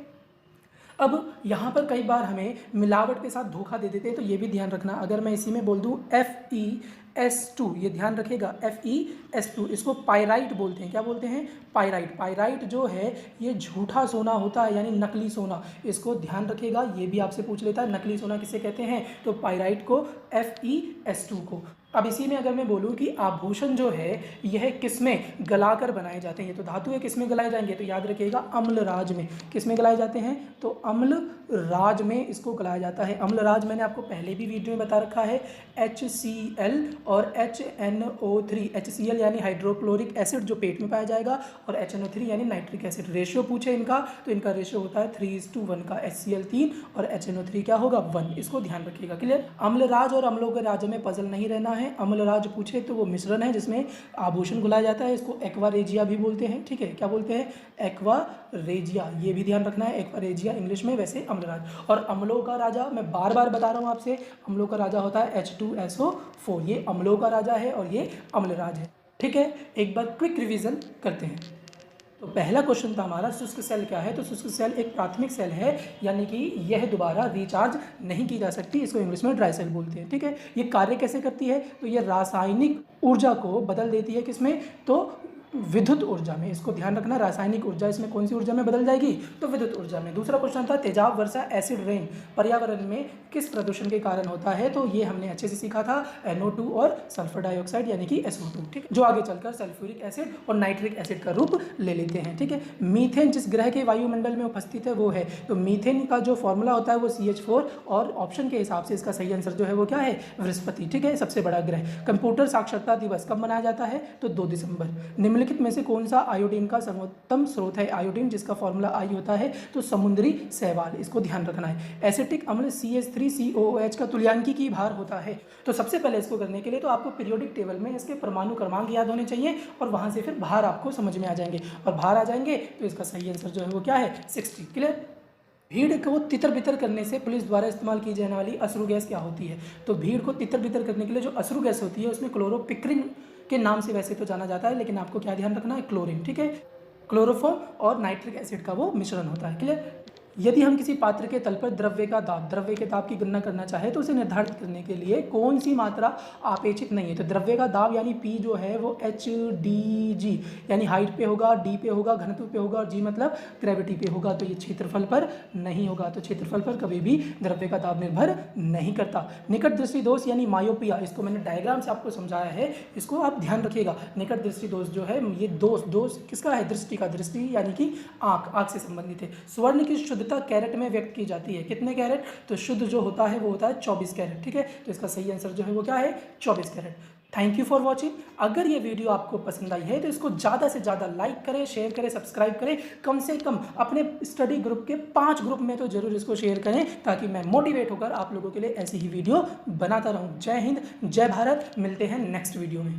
S1: अब यहाँ पर कई बार हमें मिलावट के साथ धोखा दे देते हैं, तो ये भी ध्यान रखना। अगर मैं इसी में बोल दूँ FeS2, ये ध्यान रखिएगा, FeS2, इसको पायराइट बोलते हैं। क्या बोलते हैं, पायराइट। पायराइट जो है ये झूठा सोना होता है, यानी नकली सोना। इसको ध्यान रखिएगा, ये भी आपसे पूछ लेता है नकली सोना किसे कहते हैं, तो पायराइट को, FeS2 को। अब इसी में अगर मैं बोलूँ कि आभूषण जो है यह किसमें गलाकर बनाए जाते हैं, ये तो धातु है, किसमें गलाए जाएंगे, तो याद रखिएगा अम्लराज में। किसमें गलाए जाते हैं, तो अम्लराज में इसको गलाया जाता है। अम्लराज मैंने आपको पहले भी वीडियो में बता रखा है, HCl और HNO3। HCl यानी हाइड्रोक्लोरिक एसिड जो पेट में पाया जाएगा, और HNO3 यानी नाइट्रिक एसिड। रेशियो पूछे इनका तो इनका रेशियो होता है 3:1 का। HCl 3 और HNO3 क्या होगा, 1। इसको ध्यान रखिएगा, क्लियर। अम्लराज और अम्लों के राज्य में पजल नहीं रहना है। अम्लराज पूछे तो वो मिश्रण है जिसमें आभूषण घुलाया जाता है, इसको एक्वारेजिया भी बोलते हैं, ठीक है। क्या बोलते हैं, एक्वारेजिया, ये भी ध्यान रखना है, एक्वारेजिया इंग्लिश में, वैसे अम्लराज। और अम्लों का राजा मैं बार बार बता रहा हूँ आपसे, अम्लों का राजा होता है H2SO4। ये अम्लों का राजा है और ये अम्लराज है, ठीक है। एक बार क्विक रिवीजन करते हैं। तो पहला क्वेश्चन था हमारा, शुष्क सेल क्या है, तो शुष्क सेल एक प्राथमिक सेल है, यानी कि यह दोबारा रिचार्ज नहीं की जा सकती, इसको इंग्लिश में ड्राई सेल बोलते हैं, ठीक है। ये कार्य कैसे करती है, तो ये रासायनिक ऊर्जा को बदल देती है, किसमें, तो विद्युत ऊर्जा में। इसको ध्यान रखना, रासायनिक ऊर्जा इसमें कौन सी ऊर्जा में बदल जाएगी, तो विद्युत ऊर्जा में। दूसरा क्वेश्चन था, तेजाब वर्षा एसिड रेन पर्यावरण में किस प्रदूषण के कारण होता है, तो ये हमने अच्छे से सीखा था, NO2 और सल्फर डाइऑक्साइड यानी कि SO2, ठीक है, जो आगे चलकर सल्फ्यूरिक एसिड और नाइट्रिक एसिड का रूप ले लेते हैं, ठीक है। मीथेन जिस ग्रह के वायुमंडल में उपस्थित है वो है, तो मीथेन का जो फॉर्मूला होता है वो CH4, और ऑप्शन के हिसाब से इसका सही आंसर जो है वो क्या है, बृहस्पति, ठीक है, सबसे बड़ा ग्रह। कंप्यूटर साक्षरता दिवस कब मनाया जाता है, तो 2 दिसंबर। निम्नलिखित में से कौन सा आयोडीन का सर्वोत्तम स्रोत है, आयोडीन जिसका फॉर्मूला आई होता है, तो समुद्री शैवाल, इसको ध्यान रखना है। एसिटिक अम्ल CH3COOH का तुल्यांकीय भार होता है, तो सबसे पहले इसको करने के लिए तो आपको पीरियोडिक टेबल में इसके परमाणु क्रमांक याद होने चाहिए, और वहां से फिर भार आपको समझ में आ जाएंगे, और भार आ जाएंगे तो इसका सही आंसर जो है वो क्या है, 60, क्लियर। भीड़ को तितर बितर करने से पुलिस द्वारा इस्तेमाल की जाने वाली अश्रु गैस क्या होती है, तो भीड़ को तितर बितर करने के लिए जो अश्रु गैस होती है उसमें क्लोरोपिक्रिन के नाम से वैसे तो जाना जाता है, लेकिन आपको क्या ध्यान रखना है, क्लोरीन, ठीक है। क्लोरोफॉर्म और नाइट्रिक एसिड का वो मिश्रण होता है, क्लियर। यदि हम किसी पात्र के तल पर द्रव्य के दाब की गणना करना चाहे तो उसे निर्धारित करने के लिए कौन सी मात्रा अपेक्षित नहीं है, तो द्रव्य का दाब यानी P जो है वो HDG यानी हाइट पे होगा, D पे होगा, घनत्व पे होगा, और G मतलब ग्रेविटी पे होगा, तो ये क्षेत्रफल पर नहीं होगा, तो क्षेत्रफल पर कभी भी द्रव्य का दाब निर्भर नहीं करता। निकट दृष्टि दोष यानी मायोपिया, इसको मैंने डायग्राम से आपको समझाया है, इसको आप ध्यान रखिएगा। निकट दृष्टि दोष जो है ये दोष किसका है, दृष्टि का, दृष्टि यानी कि आँख से संबंधित है। स्वर्ण की शुद्धता कैरेट में व्यक्त की जाती है, कितने कैरेट, तो शुद्ध जो होता है वो होता है 24 कैरेट, ठीक है, तो इसका सही आंसर जो है वो क्या है, 24 carat. Thank you for watching. अगर ये वीडियो आपको पसंद आई है तो इसको ज़्यादा से ज़्यादा लाइक करें, शेयर करें, सब्सक्राइब करें, कम से कम अपने स्टडी ग्रुप के 5 ग्रुप में तो जरूर इसको शेयर करें, ताकि मैं मोटिवेट होकर आप लोगों के लिए ऐसी ही वीडियो बनाता रहूं। जय हिंद, जय भारत, मिलते हैं नेक्स्ट वीडियो में।